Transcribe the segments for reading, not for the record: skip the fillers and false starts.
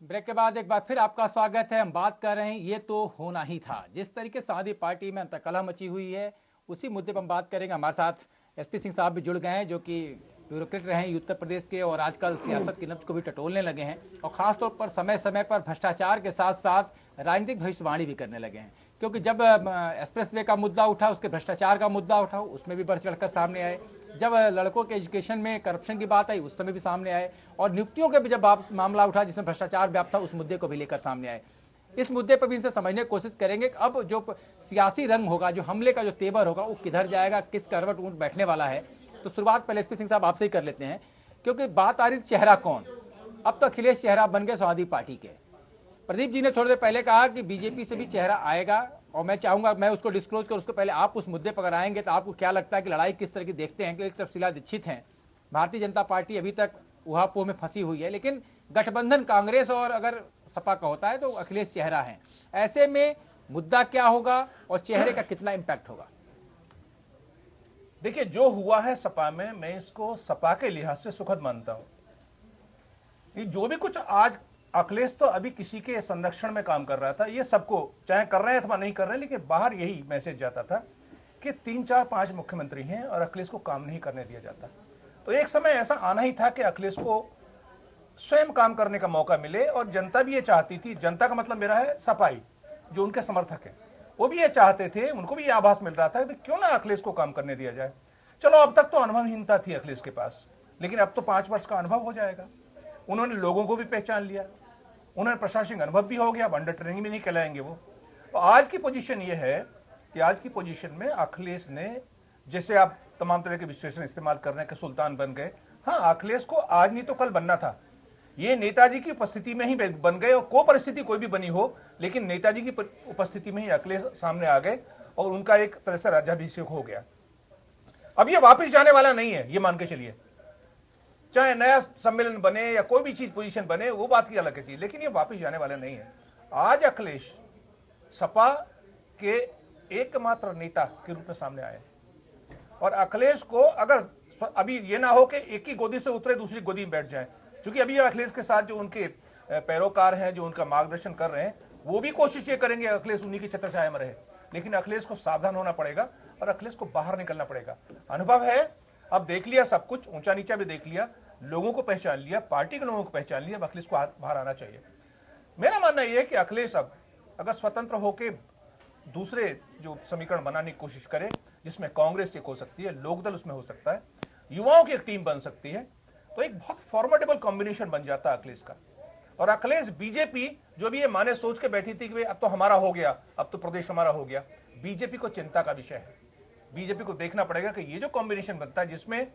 Break के बाद एक बार फिर आपका स्वागत है। हम बात कर रहे हैं ये तो होना ही था। जिस तरीके से आदि पार्टी में अंतकलह मची हुई है उसी मुद्दे पर हम बात करेंगे। हमारे साथ एसपी सिंह साहब भी जुड़ गए हैं जो कि ब्यूरोक्रेट रहे हैं उत्तर प्रदेश के और आजकल सियासत की नब्ज को भी टटोलने लगे हैं और ख़ासतौर पर समय समय पर भ्रष्टाचार के साथ साथ राजनीतिक भविष्यवाणी भी करने लगे हैं। क्योंकि जब एक्सप्रेसवे का मुद्दा उठा, उसके भ्रष्टाचार का मुद्दा उठा, उसमें भी बढ़ चढ़कर सामने आए। जब लड़कों के एजुकेशन में करप्शन की बात आई उस समय भी सामने आए और नियुक्तियों के भी जब मामला उठा जिसमें भ्रष्टाचार व्याप्त था उस मुद्दे को भी लेकर सामने आए। इस मुद्दे पर भी इनसे समझने की कोशिश करेंगे कि अब जो सियासी रंग होगा, जो हमले का जो तेवर होगा वो किधर जाएगा, किस करवट ऊंट बैठने वाला है। तो शुरुआत पहले एसपी सिंह साहब आपसे ही कर लेते हैं क्योंकि बात आ रही चेहरा कौन। अब तो अखिलेश चेहरा बन गए समाजवादी पार्टी के। प्रदीप जी ने थोड़ी देर पहले कहा कि बीजेपी से भी चेहरा आएगा और मैं चाहूंगा मैं उसको डिस्क्लोज कर, उसको पहले आप उस मुद्दे पर आएंगे तो आपको क्या लगता है कि लड़ाई किस तरह की देखते हैं कि एक तरफ शीला दीक्षित हैं, भारतीय जनता पार्टी अभी तक उहापोह में फंसी हुई है, लेकिन गठबंधन कांग्रेस और अगर सपा का होता है तो अखिलेश चेहरा है। ऐसे में मुद्दा क्या होगा और चेहरे का कितना इम्पैक्ट होगा? देखिए, जो हुआ है सपा में, मैं इसको सपा के लिहाज से सुखद मानता हूं। जो भी कुछ आज अखिलेश तो अभी किसी के संरक्षण में काम कर रहा था, ये सबको चाहे कर रहे हैं अथवा नहीं कर रहे हैं, लेकिन बाहर यही मैसेज जाता था कि 3 4 5 मुख्यमंत्री हैं और अखिलेश को काम नहीं करने दिया जाता। तो एक समय ऐसा आना ही था कि अखिलेश को स्वयं काम करने का मौका मिले और जनता भी ये चाहती थी। जनता का मतलब मेरा है सपाई, जो उनके समर्थक हैं, वो भी ये चाहते थे, उनको भी ये आभास मिल रहा था कि क्यों ना अखिलेश को काम करने दिया जाए। चलो, अब तक तो अनुभवहीनता थी अखिलेश के पास, लेकिन अब तो 5 वर्ष का अनुभव हो जाएगा। उन्होंने लोगों को भी पहचान लिया, उन्हें प्रशासनिक अनुभव भी हो गया, अंडर ट्रेनिंग भी नहीं कहलाएंगे वो। तो आज की पोजीशन ये है कि आज की पोजीशन में अखिलेश ने, जैसे आप तमाम तरह के विश्लेषण इस्तेमाल कर रहे हैं कि सुल्तान बन गए, हाँ, अखिलेश को आज नहीं तो कल बनना था। ये नेताजी की उपस्थिति में ही बन गए और को परिस्थिति कोई भी बनी हो, लेकिन नेताजी की उपस्थिति में ही अखिलेश सामने आ गए और उनका एक तरह से राज्याभिषेक हो गया। अब ये वापस जाने वाला नहीं है, ये मान के चलिए। चाहे नया सम्मेलन बने या कोई भी चीज पोजीशन बने, वो बात की अलग है, लेकिन ये वापस जाने वाला नहीं है। आज अखिलेश सपा के एकमात्र नेता के रूप में सामने आए और अखिलेश को अगर अभी ये ना हो कि एक ही गोदी से उतरे दूसरी गोदी में बैठ जाए, क्योंकि अभी अखिलेश के साथ जो उनके पैरोकार हैं, जो उनका मार्गदर्शन कर रहे हैं, वो भी कोशिश ये करेंगे अखिलेश उन्हीं की छत्रछाया में रहे। लेकिन अखिलेश को सावधान होना पड़ेगा और अखिलेश को बाहर निकलना पड़ेगा। अनुभव है, अब देख लिया सब कुछ, ऊंचा नीचा भी देख लिया, लोगों को पहचान लिया, पार्टी के लोगों को पहचान लिया। अब अखिलेश को बाहर आना चाहिए। मेरा मानना यह है कि अखिलेश अब अगर स्वतंत्र होकर दूसरे जो समीकरण बनाने की कोशिश करे, जिसमें कांग्रेस एक हो सकती है, लोकदल उसमें हो सकता है, युवाओं की एक टीम बन सकती है, तो एक बहुत फॉर्मेडेबल कॉम्बिनेशन बन जाता है अखिलेश का। और अखिलेश बीजेपी जो भी ये माने सोच के बैठी थी कि अब तो हमारा हो गया, अब तो प्रदेश हमारा हो गया, बीजेपी को चिंता का विषय है। बीजेपी को देखना पड़ेगा कि ये जो कॉम्बिनेशन बनता है, जिसमें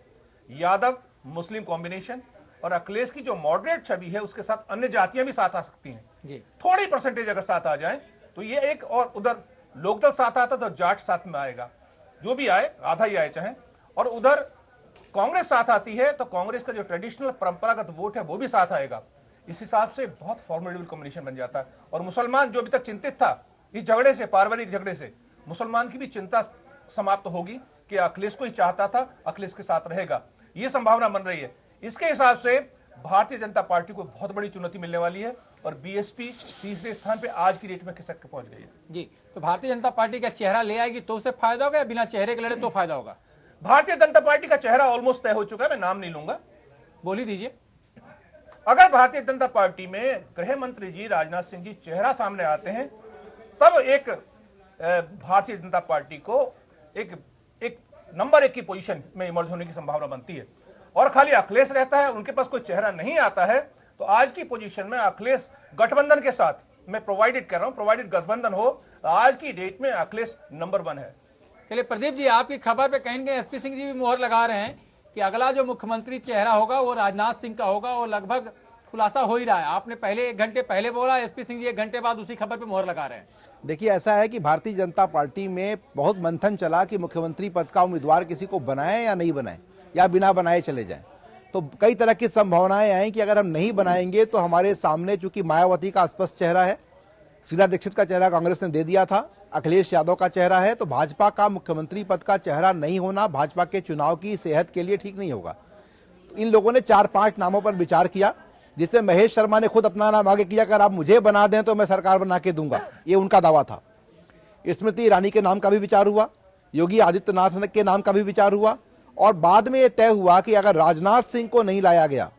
यादव मुस्लिम कॉम्बिनेशन और अखिलेश की जो मॉडरेट छवि है उसके साथ अन्य जातियां भी साथ आ सकती हैं, थोड़ी परसेंटेज अगर साथ आ जाए तो ये एक, और उधर लोकदल साथ आता तो जाट साथ में आएगा, जो भी आए आधा ही आए चाहे, और उधर कांग्रेस साथ आती है तो कांग्रेस का जो ट्रेडिशनल परंपरागत वोट है वो भी साथ आएगा। इस हिसाब से बहुत फॉर्मेडेबल कॉम्बिनेशन बन जाता है। और मुसलमान जो अभी तक चिंतित था इस झगड़े से, पारिवारिक झगड़े से, मुसलमान की भी चिंता समाप्त होगी कि अखिलेश को ही चाहता था, अखिलेश के साथ रहेगा, ये संभावना बन रही है। इसके हिसाब से भारतीय जनता पार्टी को बहुत बड़ी चुनौती मिलने वाली है और बीएसपी तीसरे स्थान पे आज की डेट में खिसक के पहुंच गई है। जी, तो भारतीय जनता पार्टी का चेहरा ले आएगी तो उसे फायदा होगा या बिना चेहरे के लड़े तो फायदा होगा? भारतीय जनता पार्टी का चेहरा ऑलमोस्ट तय हो चुका है, मैं नाम नहीं लूंगा। बोली दीजिए। अगर भारतीय जनता पार्टी में गृह मंत्री जी राजनाथ सिंह जी चेहरा सामने आते हैं, तब एक भारतीय जनता पार्टी को एक नंबर 1 की पोजीशन में इमर्ज होने की संभावना बनती है। और खाली अखिलेश रहता है, उनके पास कोई चेहरा नहीं आता है, तो आज की पोजीशन में अखिलेश गठबंधन के साथ, मैं प्रोवाइडेड कर रहा हूं, प्रोवाइडेड गठबंधन हो, आज की डेट में अखिलेश नंबर 1 है। चलिए प्रदीप जी, आपकी खबर पे कहीं एसपी सिंह जी भी मोहर लगा रहे हैं कि अगला जो मुख्यमंत्री चेहरा होगा वो राजनाथ सिंह का होगा और लगभग खुलासा हो ही रहा है। आपने पहले 1 घंटे पहले बोला, एसपी सिंह जी 1 घंटे बाद उसी खबर पे मोहर लगा रहे हैं। देखिए, ऐसा है कि भारतीय जनता पार्टी में बहुत मंथन चला कि मुख्यमंत्री पद का उम्मीदवार किसी को बनाएं या नहीं बनाएं, या बिना बनाए चले जाएं। तो कई तरह की संभावनाएं आई कि अगर हम नहीं बनाएंगे तो हमारे सामने, चूंकि मायावती का स्पष्ट चेहरा है, शीला दीक्षित का चेहरा कांग्रेस ने दे दिया था, अखिलेश यादव का चेहरा है, तो भाजपा का मुख्यमंत्री पद का चेहरा नहीं होना भाजपा के चुनाव की सेहत के लिए ठीक नहीं होगा। इन लोगों ने 4-5 नामों पर विचार किया, जिससे महेश शर्मा ने खुद अपना नाम आगे किया, अगर आप मुझे बना दें तो मैं सरकार बना के दूंगा, ये उनका दावा था। स्मृति ईरानी के नाम का भी विचार हुआ, योगी आदित्यनाथ के नाम का भी विचार हुआ, और बाद में यह तय हुआ कि अगर राजनाथ सिंह को नहीं लाया गया,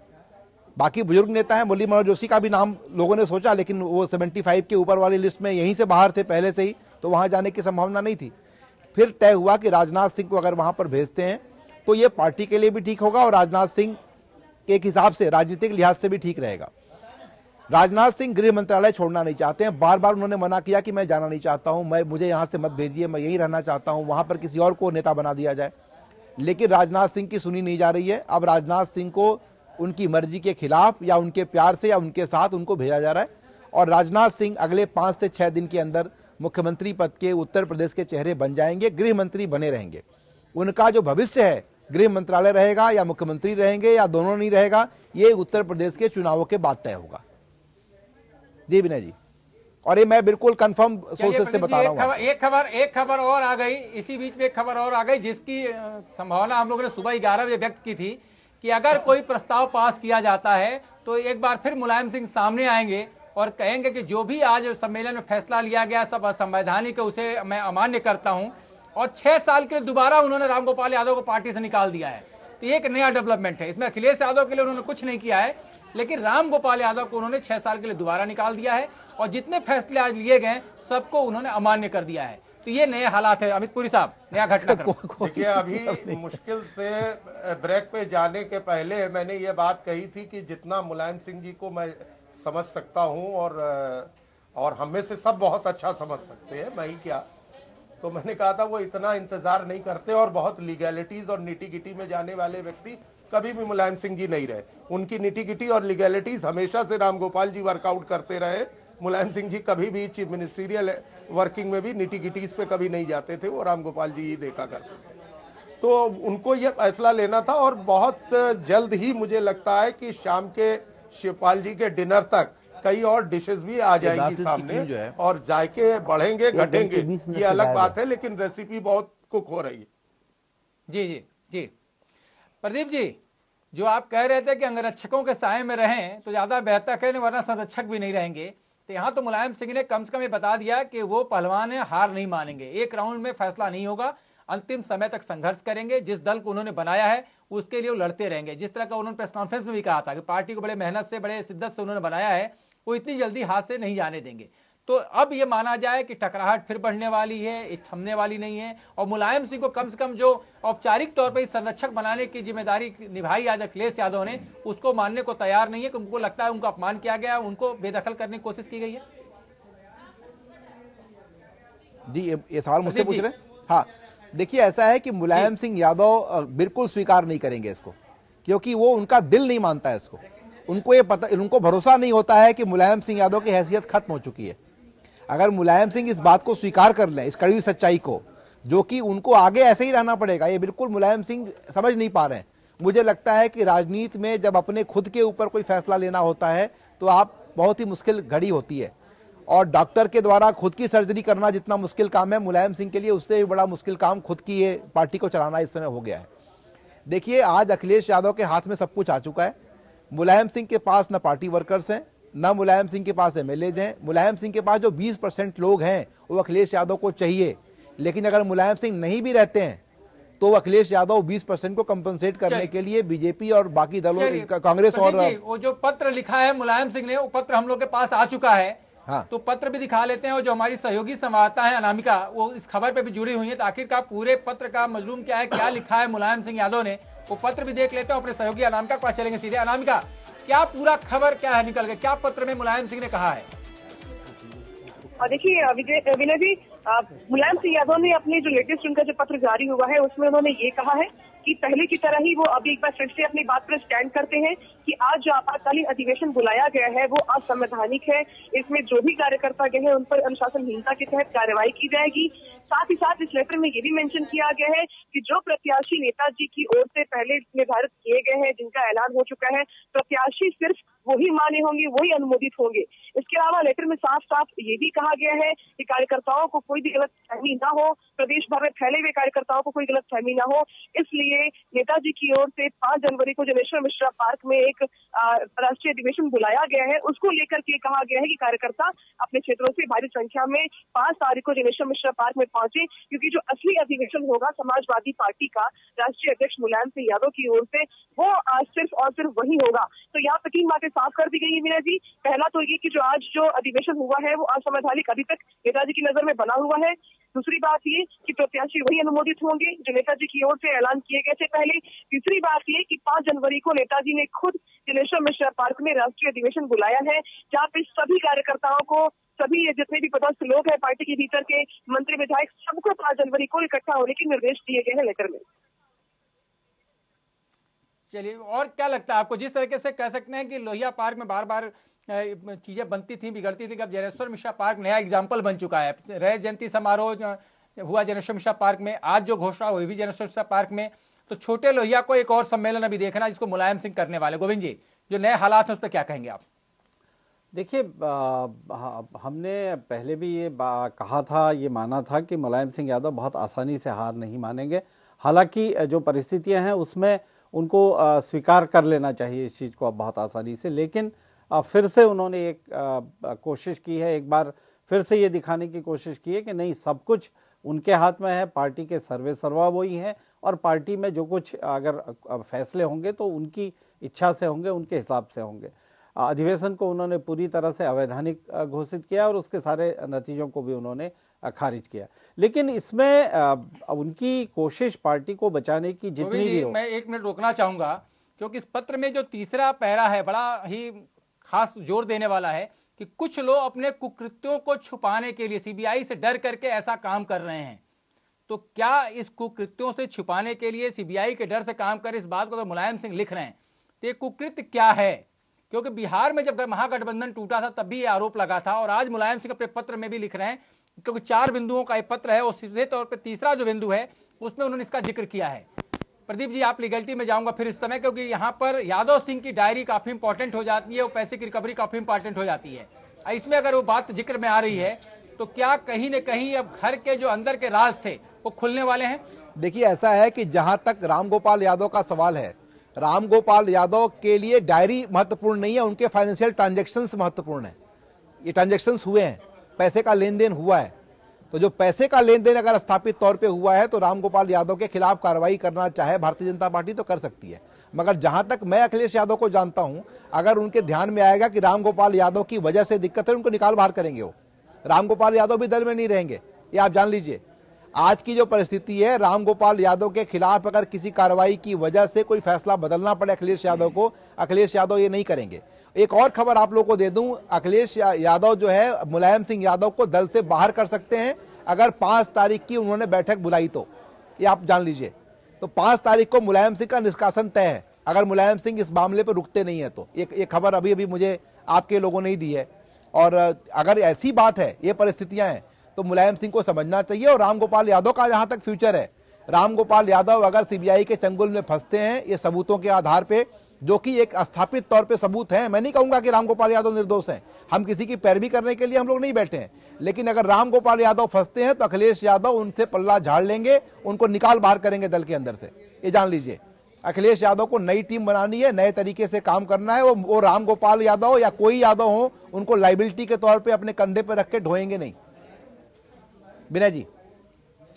बाकी बुजुर्ग नेता हैं, मुरली मनोहर जोशी का भी नाम लोगों ने सोचा, लेकिन वो 75 के ऊपर वाली लिस्ट में यहीं से बाहर थे पहले से ही, तो वहां जाने की संभावना नहीं थी। फिर तय हुआ कि राजनाथ सिंह को अगर वहां पर भेजते हैं तो ये पार्टी के लिए भी ठीक होगा और राजनाथ सिंह के एक हिसाब से राजनीतिक लिहाज से भी ठीक रहेगा। राजनाथ सिंह गृह मंत्रालय छोड़ना नहीं चाहते हैं, बार बार उन्होंने मना किया कि मैं जाना नहीं चाहता हूं, मुझे यहां से मत भेजिए, मैं यहीं रहना चाहता हूं, वहां पर किसी और को नेता बना दिया जाए। लेकिन राजनाथ सिंह की सुनी नहीं जा रही है। अब राजनाथ सिंह को उनकी मर्जी के खिलाफ या उनके प्यार से या उनके साथ उनको भेजा जा रहा है, और राजनाथ सिंह अगले 5 से 6 दिन के अंदर मुख्यमंत्री पद के उत्तर प्रदेश के चेहरे बन जाएंगे, गृह मंत्री बने रहेंगे। उनका जो भविष्य है, गृह मंत्रालय रहेगा या मुख्यमंत्री रहेंगे या दोनों नहीं रहेगा, ये उत्तर प्रदेश के चुनावों के बाद तय होगा। जी विनय जी, और ये मैं बिल्कुल कंफर्म सोर्सेज से बता रहा हूँ। एक खबर और आ गई, इसी बीच में एक खबर और आ गई जिसकी संभावना हम लोगों ने सुबह 11 बजे व्यक्त की थी कि अगर कोई प्रस्ताव पास किया जाता है तो एक बार फिर मुलायम सिंह सामने आएंगे और कहेंगे कि जो भी आज सम्मेलन में फैसला लिया गया सब असंवैधानिक है, उसे मैं अमान्य करता हूं, और 6 साल के लिए दोबारा उन्होंने रामगोपाल यादव को पार्टी से निकाल दिया है। तो ये एक नया डेवलपमेंट है। इसमें अखिलेश यादव के लिए उन्होंने कुछ नहीं किया है, लेकिन रामगोपाल यादव को उन्होंने 6 साल के लिए दोबारा निकाल दिया है, और जितने फैसले आज लिए गए सबको उन्होंने अमान्य कर दिया है। तो ये नए हालात है। अमित पुरी साहब, नया घटनाक्रम। देखिए, अभी मुश्किल से ब्रेक पे जाने के पहले मैंने ये बात कही थी कि जितना मुलायम सिंह जी को मैं समझ सकता हूं और हम में से सब बहुत अच्छा समझ सकते हैं, मैं ही क्या, तो मैंने कहा था वो इतना इंतजार नहीं करते, और बहुत लीगैलिटीज और निटी गिटी में जाने वाले व्यक्ति कभी भी मुलायम सिंह जी नहीं रहे। उनकी निटी गिटी और लीगैलिटीज हमेशा से रामगोपाल जी वर्कआउट करते रहे। मुलायम सिंह जी कभी भी चीफ मिनिस्ट्रियल वर्किंग में भी निटी गिटीज पे कभी नहीं जाते थे, वो रामगोपाल जी ही देखा करते थे। तो उनको ये फैसला लेना था, और बहुत जल्द ही मुझे लगता है कि शाम के शिवपाल जी के डिनर तक कई और डिशेस भी आ जाएंगी सामने, और जायके बढ़ेंगे घटेंगे ये अलग बात है, लेकिन रेसिपी बहुत कुक हो रही है। जी जी जी, प्रदीप जी, जो आप कह रहे थे कि अंगरक्षकों के साए में रहें तो ज्यादा बेहतर है, वरना संरक्षक भी नहीं रहेंगे, तो यहाँ तो मुलायम सिंह ने कम से कम ये बता दिया कि वो पहलवान है, हार नहीं मानेंगे, एक राउंड में फैसला नहीं होगा, अंतिम समय तक संघर्ष करेंगे, जिस दल को उन्होंने बनाया है उसके लिए वो लड़ते रहेंगे। जिस तरह का उन्होंने प्रेस कॉन्फ्रेंस में भी कहा था कि पार्टी को बड़े मेहनत से, बड़े शिद्दत से उन्होंने बनाया है, वो इतनी जल्दी हाथ से नहीं जाने देंगे। तो अब ये माना जाए कि टकराहट फिर बढ़ने वाली है, थमने वाली नहीं है, और मुलायम सिंह को कम से कम जो औपचारिक तौर पर संरक्षक बनाने की जिम्मेदारी निभाई आज अखिलेश यादव ने, उसको मानने को तैयार नहीं है, क्योंकि उनको लगता है उनको अपमान किया गया, उनको बेदखल करने की कोशिश की गई है। जी, ये सवाल मुझसे पूछ रहे हैं। हाँ, देखिए, ऐसा है कि मुलायम सिंह यादव बिल्कुल स्वीकार नहीं करेंगे इसको, क्योंकि वो उनका दिल नहीं मानता है इसको। उनको ये पता, उनको भरोसा नहीं होता है कि मुलायम सिंह यादव की हैसियत खत्म हो चुकी है। अगर मुलायम सिंह इस बात को स्वीकार कर लें, इस कड़वी सच्चाई को, जो कि उनको आगे ऐसे ही रहना पड़ेगा, ये बिल्कुल मुलायम सिंह समझ नहीं पा रहे हैं। मुझे लगता है कि राजनीति में जब अपने खुद के ऊपर कोई फैसला लेना होता है तो आप बहुत ही मुश्किल घड़ी होती है, और डॉक्टर के द्वारा खुद की सर्जरी करना जितना मुश्किल काम है, मुलायम सिंह के लिए उससे भी बड़ा मुश्किल काम खुद की ये पार्टी को चलाना इस समय हो गया है। देखिए, आज अखिलेश यादव के हाथ में सब कुछ आ चुका है। मुलायम सिंह के पास न पार्टी वर्कर्स हैं, न मुलायम सिंह के पास एमएलएज हैं। मुलायम सिंह के पास जो 20% लोग हैं वो अखिलेश यादव को चाहिए, लेकिन अगर मुलायम सिंह नहीं भी रहते हैं तो अखिलेश यादव 20% को कंपनसेट करने के लिए बीजेपी और बाकी दलों, कांग्रेस और वो जो पत्र लिखा है मुलायम सिंह ने, वो पत्र हम लोग के पास आ चुका है। हाँ। तो पत्र भी दिखा लेते हैं, और जो हमारी सहयोगी संवाददाता है अनामिका, वो इस खबर पे भी जुड़ी हुई है। तो आखिरकार पूरे पत्र का मजलूम क्या है, क्या लिखा है मुलायम सिंह यादव ने, वो पत्र भी देख लेते हैं। अपने सहयोगी अनामिका के पास चलेंगे सीधे। अनामिका, क्या पूरा खबर क्या है, निकल गया क्या पत्र में मुलायम सिंह ने कहा है? देखिए विनय जी, मुलायम सिंह यादव ने अपने जो लेटेस्ट उनका जो पत्र जारी हुआ है उसमें उन्होंने ये कहा है कि पहले की तरह ही वो अभी एक बार फिर से अपनी बात पर स्टैंड करते हैं कि आज जो आपातकालीन अधिवेशन बुलाया गया है वो असंवैधानिक है। इसमें जो भी कार्यकर्ता गए हैं उन पर अनुशासनहीनता के तहत कार्रवाई की जाएगी। साथ ही साथ इस लेटर में ये भी मेंशन किया गया है कि जो प्रत्याशी नेताजी की ओर से पहले निर्धारित किए गए हैं, जिनका ऐलान हो चुका है, प्रत्याशी सिर्फ वही माने होंगे, वही अनुमोदित होंगे। इसके अलावा लेटर में साफ साफ ये भी कहा गया है कि कार्यकर्ताओं को कोई भी गलतफहमी न हो, प्रदेश भर में फैले हुए कार्यकर्ताओं को कोई गलतफहमी न हो, इसलिए के नेताजी की ओर से 5 जनवरी को जनेश्वर मिश्रा पार्क में एक राष्ट्रीय अधिवेशन बुलाया गया है, उसको लेकर के कहा गया है कि कार्यकर्ता अपने क्षेत्रों से भारी संख्या में 5 तारीख को जनेश्वर मिश्रा पार्क में पहुंचे, क्योंकि जो असली अधिवेशन होगा समाजवादी पार्टी का राष्ट्रीय अध्यक्ष मुलायम सिंह यादव की ओर से, वो सिर्फ और सिर्फ वही होगा। तो यहाँ पे 3 बातें साफ कर दी गई है मीना जी। पहला तो ये कि जो आज जो अधिवेशन हुआ है वो असंवैधानिक अभी तक नेताजी की नजर में बना हुआ है। दूसरी बात ये कि प्रत्याशी वही अनुमोदित होंगे जो नेताजी की ओर से ऐलान किए गए थे पहले। तीसरी बात ये कि 5 जनवरी को नेताजी ने खुद जनेश्वर मिश्रा पार्क में राष्ट्रीय अधिवेशन बुलाया है, जहाँ पे सभी कार्यकर्ताओं को, सभी जितने भी पदस्थ लोग हैं पार्टी के भीतर के, मंत्री विधायक, सबको 5 जनवरी को इकट्ठा होने के निर्देश दिए गए हैं लेटर में। चलिए, और क्या लगता है आपको, जिस तरीके से कह सकते हैं कि लोहिया पार्क में बार बार चीजें बनती थी, बिगड़ती थी, अब जनेश्वर मिश्रा पार्क नया एग्जाम्पल बन चुका है। रह जयंती समारोह हुआ जनेश्वर मिश्रा पार्क में, आज जो घोषणा हुई भी जनेश्वर मिश्रा पार्क में, तो छोटे लोहिया को एक और सम्मेलन अभी देखना जिसको मुलायम सिंह करने वाले। गोविंद जी, जो नए हालात हैं उस पर क्या कहेंगे आप? देखिए, हमने पहले भी ये कहा था, ये माना था कि मुलायम सिंह यादव बहुत आसानी से हार नहीं मानेंगे। हालांकि जो परिस्थितियां हैं उसमें उनको स्वीकार कर लेना चाहिए इस चीज़ को अब बहुत आसानी से, लेकिन फिर से उन्होंने एक कोशिश की है, एक बार फिर से ये दिखाने की कोशिश की है कि नहीं, सब कुछ उनके हाथ में है, पार्टी के सर्वे सर्वा वही है, और पार्टी में जो कुछ अगर फैसले होंगे तो उनकी इच्छा से होंगे, उनके हिसाब से होंगे। अधिवेशन को उन्होंने पूरी तरह से अवैधानिक घोषित किया और उसके सारे नतीजों को भी उन्होंने खारिज किया। लेकिन इसमें उनकी कोशिश पार्टी को बचाने की जितनी भी हो। मैं 1 मिनट रोकना चाहूंगा, क्योंकि इस पत्र में जो तीसरा पैरा है बड़ा ही खास जोर देने वाला है कि कुछ लोग अपने कुकृत्यों को छुपाने के लिए सीबीआई से डर करके ऐसा काम कर रहे हैं। तो क्या इस कुकृत्यों से छुपाने के लिए सीबीआई के डर से काम कर, इस बात को अगर मुलायम सिंह लिख रहे हैं तो ये कुकृत्य क्या है? क्योंकि बिहार में जब महागठबंधन टूटा था तब भी ये आरोप लगा था, और आज मुलायम सिंह अपने पत्र में भी लिख रहे हैं, क्योंकि 4 बिंदुओं का एक पत्र है और सीधे तौर पर तीसरा जो बिंदु है उसमें उन्होंने इसका जिक्र किया है। प्रदीप जी, आप लीगलिटी में जाऊंगा फिर इस समय, क्योंकि यहाँ पर यादव सिंह की डायरी काफी इंपॉर्टेंट हो जाती है, वो पैसे की रिकवरी काफी इंपॉर्टेंट हो जाती है। इसमें अगर वो बात जिक्र में आ रही है तो क्या कहीं न कहीं अब घर के जो अंदर के राज थे वो खुलने वाले हैं? देखिए, ऐसा है कि जहां तक रामगोपाल यादव का सवाल है, रामगोपाल यादव के लिए डायरी महत्वपूर्ण नहीं है, उनके फाइनेंशियल ट्रांजैक्शंस महत्वपूर्ण है। ये ट्रांजैक्शंस हुए हैं, पैसे का लेन देन हुआ है, तो जो पैसे का लेन देन अगर स्थापित तौर पे हुआ है तो रामगोपाल यादव के खिलाफ कार्रवाई करना चाहे भारतीय जनता पार्टी तो कर सकती है। मगर जहां तक मैं अखिलेश यादव को जानता हूं, अगर उनके ध्यान में आएगा कि रामगोपाल यादव की वजह से दिक्कत है, उनको निकाल बाहर करेंगे। वो रामगोपाल यादव भी दल में नहीं रहेंगे, ये आप जान लीजिए। आज की जो परिस्थिति है, रामगोपाल यादव के खिलाफ अगर किसी कार्रवाई की वजह से कोई फैसला बदलना पड़े अखिलेश यादव को, अखिलेश यादव ये नहीं करेंगे। एक और खबर आप लोगों को दे दूं, अखिलेश यादव जो है मुलायम सिंह यादव को दल से बाहर कर सकते हैं अगर 5 तारीख की उन्होंने बैठक बुलाई तो, ये आप जान लीजिए। तो 5 तारीख को मुलायम सिंह का निष्कासन तय है, अगर मुलायम सिंह इस मामले पर रुकते नहीं है तो। ये खबर अभी अभी मुझे आपके लोगों ने ही दी है, और अगर ऐसी बात है, ये परिस्थितियां हैं, तो मुलायम सिंह को समझना चाहिए। और रामगोपाल यादव का जहां तक फ्यूचर है, रामगोपाल यादव अगर सीबीआई के चंगुल में फंसते हैं ये सबूतों के आधार पे, जो कि एक स्थापित तौर पे सबूत है, मैं नहीं कहूंगा कि रामगोपाल यादव निर्दोष हैं, हम किसी की पैरवी करने के लिए हम लोग नहीं बैठे हैं, लेकिन अगर रामगोपाल यादव फंसते हैं तो अखिलेश यादव उनसे पल्ला झाड़ लेंगे, उनको निकाल बाहर करेंगे दल के अंदर से, ये जान लीजिए। अखिलेश यादव को नई टीम बनानी है, नए तरीके से काम करना है। वो रामगोपाल यादव या कोई यादव हो, उनको लाइबिलिटी के तौर पर अपने कंधे पर रख के ढोएंगे नहीं। विनय जी,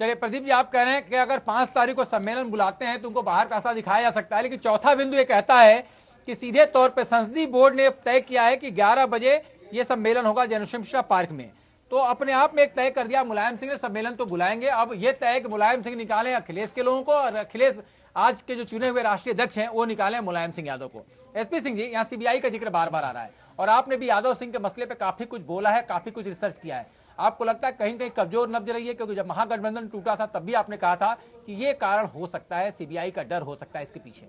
चलिए प्रदीप जी, आप कह रहे हैं कि अगर 5 तारीख को सम्मेलन बुलाते हैं तो उनको बाहर का रास्ता दिखाया जा सकता है, लेकिन चौथा बिंदु ये कहता है कि सीधे तौर पे संसदीय बोर्ड ने तय किया है कि 11 बजे ये सम्मेलन होगा जनेश्वर मिश्रा पार्क में। तो अपने आप में एक तय कर दिया मुलायम सिंह ने, सम्मेलन तो बुलाएंगे। अब ये तय है कि मुलायम सिंह निकालें अखिलेश के लोगों को, और अखिलेश आज के जो चुने हुए राष्ट्रीय अध्यक्ष हैं वो निकालें मुलायम सिंह यादव को। एसपी सिंह जी, यहाँ सीबीआई का जिक्र बार बार आ रहा है, और आपने भी यादव सिंह के मसले पे काफी कुछ बोला है, काफी कुछ रिसर्च किया है। आपको लगता है कहीं कहीं कमजोर नब्ज रही है? क्योंकि जब महागठबंधन टूटा था तब भी आपने कहा था कि ये कारण हो सकता है, सीबीआई का डर हो सकता है इसके पीछे।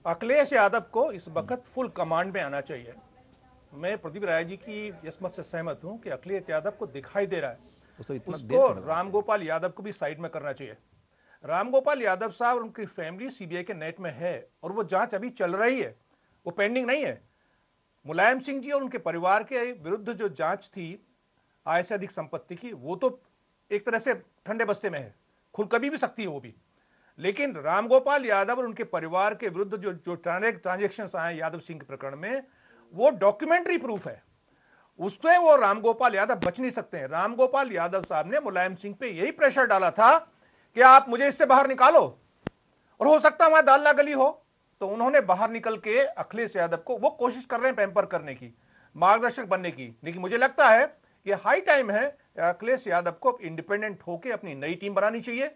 अखिलेश यादव को इस वक्त फुल कमांड में आना चाहिए। मैं प्रदीप राय जी की इस मत से सहमत हूं कि अखिलेश यादव को दिखाई दे रहा है, उसको रामगोपाल यादव को भी साइड में करना चाहिए। रामगोपाल यादव साहब और उनकी फैमिली सीबीआई के नेट में है, और वो जांच अभी चल रही है, वो पेंडिंग नहीं है। मुलायम सिंह जी और उनके परिवार के विरुद्ध जो जांच थी आय से अधिक संपत्ति की, वो तो एक तरह से ठंडे बस्ते में है, खुल कभी भी सकती है वो भी। लेकिन रामगोपाल यादव और उनके परिवार के विरुद्ध जो ट्रांजेक्शंस आए यादव सिंह के प्रकरण में, वो डॉक्यूमेंट्री प्रूफ है, उससे वो रामगोपाल यादव बच नहीं सकते हैं। रामगोपाल यादव साहब ने मुलायम सिंह पे यही प्रेशर डाला था कि आप मुझे इससे बाहर निकालो और हो सकता है वहां दाल ना गली हो, तो उन्होंने बाहर निकल के अखिलेश यादव को, वो कोशिश कर रहे हैं पैम्पर करने की, मार्गदर्शक बनने की, लेकिन मुझे लगता है कि हाई टाइम है अखिलेश यादव को इंडिपेंडेंट होकर अपनी नई टीम बनानी चाहिए।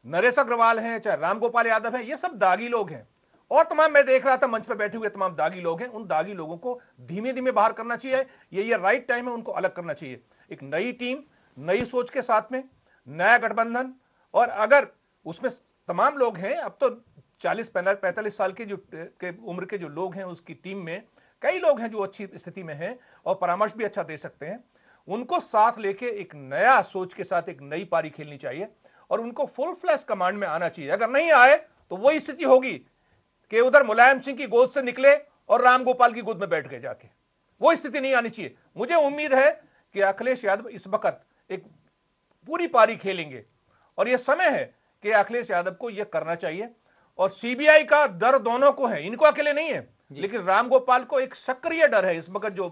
नरेश अग्रवाल हैं, चाहे रामगोपाल यादव हैं, ये सब दागी लोग हैं, और तमाम, मैं देख रहा था मंच पे बैठे हुए तमाम दागी लोग हैं, उन दागी लोगों को धीमे धीमे बाहर करना चाहिए। ये राइट टाइम है, उनको अलग करना चाहिए। एक नई टीम, नई सोच के साथ में नया गठबंधन, और अगर उसमें तमाम लोग हैं, अब तो 40-45 साल के उम्र के जो लोग हैं उसकी टीम में कई लोग हैं जो अच्छी स्थिति में हैं और परामर्श भी अच्छा दे सकते हैं, उनको साथ लेके एक नया सोच के साथ एक नई पारी खेलनी चाहिए और उनको फुल फ्लैश कमांड में आना चाहिए। अगर नहीं आए तो वही स्थिति होगी कि उधर मुलायम सिंह की गोद से निकले और रामगोपाल की गोद में बैठ गए जाके, वो स्थिति नहीं आनी चाहिए। मुझे उम्मीद है कि अखिलेश यादव इस वक्त एक पूरी पारी खेलेंगे और यह समय है कि अखिलेश यादव को यह करना चाहिए। और सीबीआई का डर दोनों को है, इनको अकेले नहीं है, लेकिन रामगोपाल को एक सक्रिय डर है। इस वक्त जो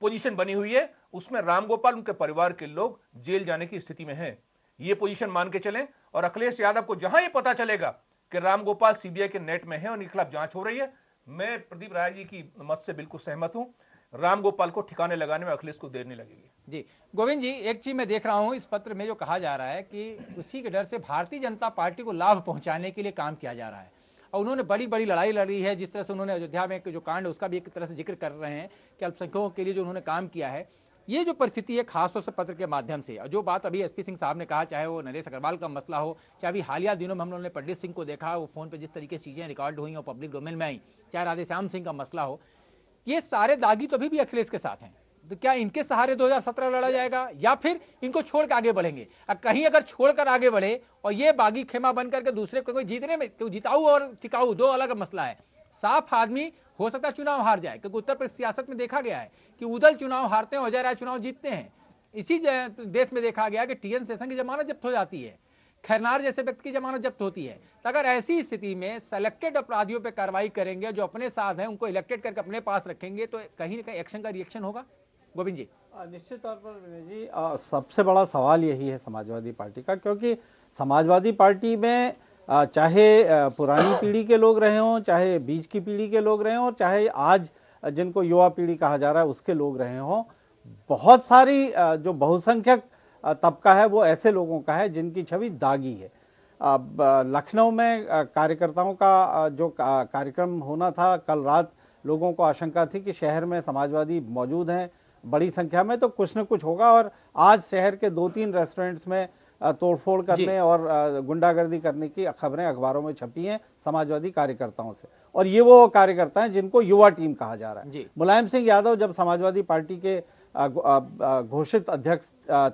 पोजीशन बनी हुई है उसमें रामगोपाल, उनके परिवार के लोग जेल जाने की स्थिति में हैं, ये पोजीशन मान के चलें। और अखिलेश यादव को जहां ये पता चलेगा कि रामगोपाल सीबीआई के नेट में है और उनके खिलाफ जांच हो रही है, मैं प्रदीप राय जी की मत से बिल्कुल सहमत हूं, रामगोपाल को ठिकाने लगाने में अखिलेश को देर नहीं लगेगी। जी गोविंद जी, एक चीज मैं देख रहा हूं इस पत्र में जो कहा जा रहा है कि उसी के डर से भारतीय जनता पार्टी को लाभ पहुंचाने के लिए काम किया जा रहा है, और उन्होंने बड़ी बड़ी लड़ाई लड़ी है। जिस तरह से उन्होंने अयोध्या में जो कांड है उसका भी एक तरह से जिक्र कर रहे हैं कि अल्पसंख्यकों के लिए जो उन्होंने काम किया है, ये जो परिस्थिति है खासतौर से पत्र के माध्यम से, और जो बात अभी एसपी सिंह साहब ने कहा, चाहे वो नरेश अग्रवाल का मसला हो, चाहे अभी हालिया दिनों में हम लोगों ने पंडित सिंह को देखा, वो फोन पे जिस तरीके से चीजें रिकॉर्ड हुई और पब्लिक डोमेन में आई, चाहे राधेश्याम सिंह का मसला हो, ये सारे दागी तो अभी भी अखिलेश के साथ हैं। तो क्या इनके सहारे 2017 लड़ा जाएगा या फिर इनको छोड़ के आगे बढ़ेंगे? कहीं अगर छोड़कर आगे बढ़े और ये बागी खेमा बन करके दूसरे को, कोई जीतने में, जिताऊ और टिकाऊ दो अलग मसला है। साफ आदमी हो सकता है चुनाव हार जाए, क्योंकि उत्तर प्रदेश सियासत में देखा गया है कि उदल चुनाव हारते हैं, अजय राय चुनाव जीतते हैं। इसी देश में देखा गया कि टीएन शेषन की जमानत जब्त हो जाती है, खैरनार जैसे व्यक्ति की जमानत जब्त होती है। तो अगर ऐसी स्थिति में सेलेक्टेड अपराधियों पे कार्रवाई करेंगे, जो अपने साथ हैं उनको इलेक्टेड करके अपने पास रखेंगे, तो कहीं ना कहीं एक्शन का रिएक्शन होगा। गोविंद जी, निश्चित तौर पर विनय जी, सबसे बड़ा सवाल यही है समाजवादी पार्टी का, क्योंकि समाजवादी पार्टी में चाहे पुरानी पीढ़ी के लोग रहे हों, चाहे बीच की पीढ़ी के लोग रहे हों, चाहे आज जिनको युवा पीढ़ी कहा जा रहा है उसके लोग रहे हों, बहुत सारी जो बहुसंख्यक तबका है वो ऐसे लोगों का है जिनकी छवि दागी है। लखनऊ में कार्यकर्ताओं का जो कार्यक्रम होना था कल रात, लोगों को आशंका थी कि शहर में समाजवादी मौजूद हैं बड़ी संख्या में, तो कुछ न कुछ होगा। और आज शहर के 2-3 रेस्टोरेंट्स में तोड़फोड़ करने और गुंडागर्दी करने की खबरें अखबारों में छपी हैं समाजवादी कार्यकर्ताओं से, और ये वो कार्यकर्ता हैं जिनको युवा टीम कहा जा रहा है। मुलायम सिंह यादव जब समाजवादी पार्टी के घोषित अध्यक्ष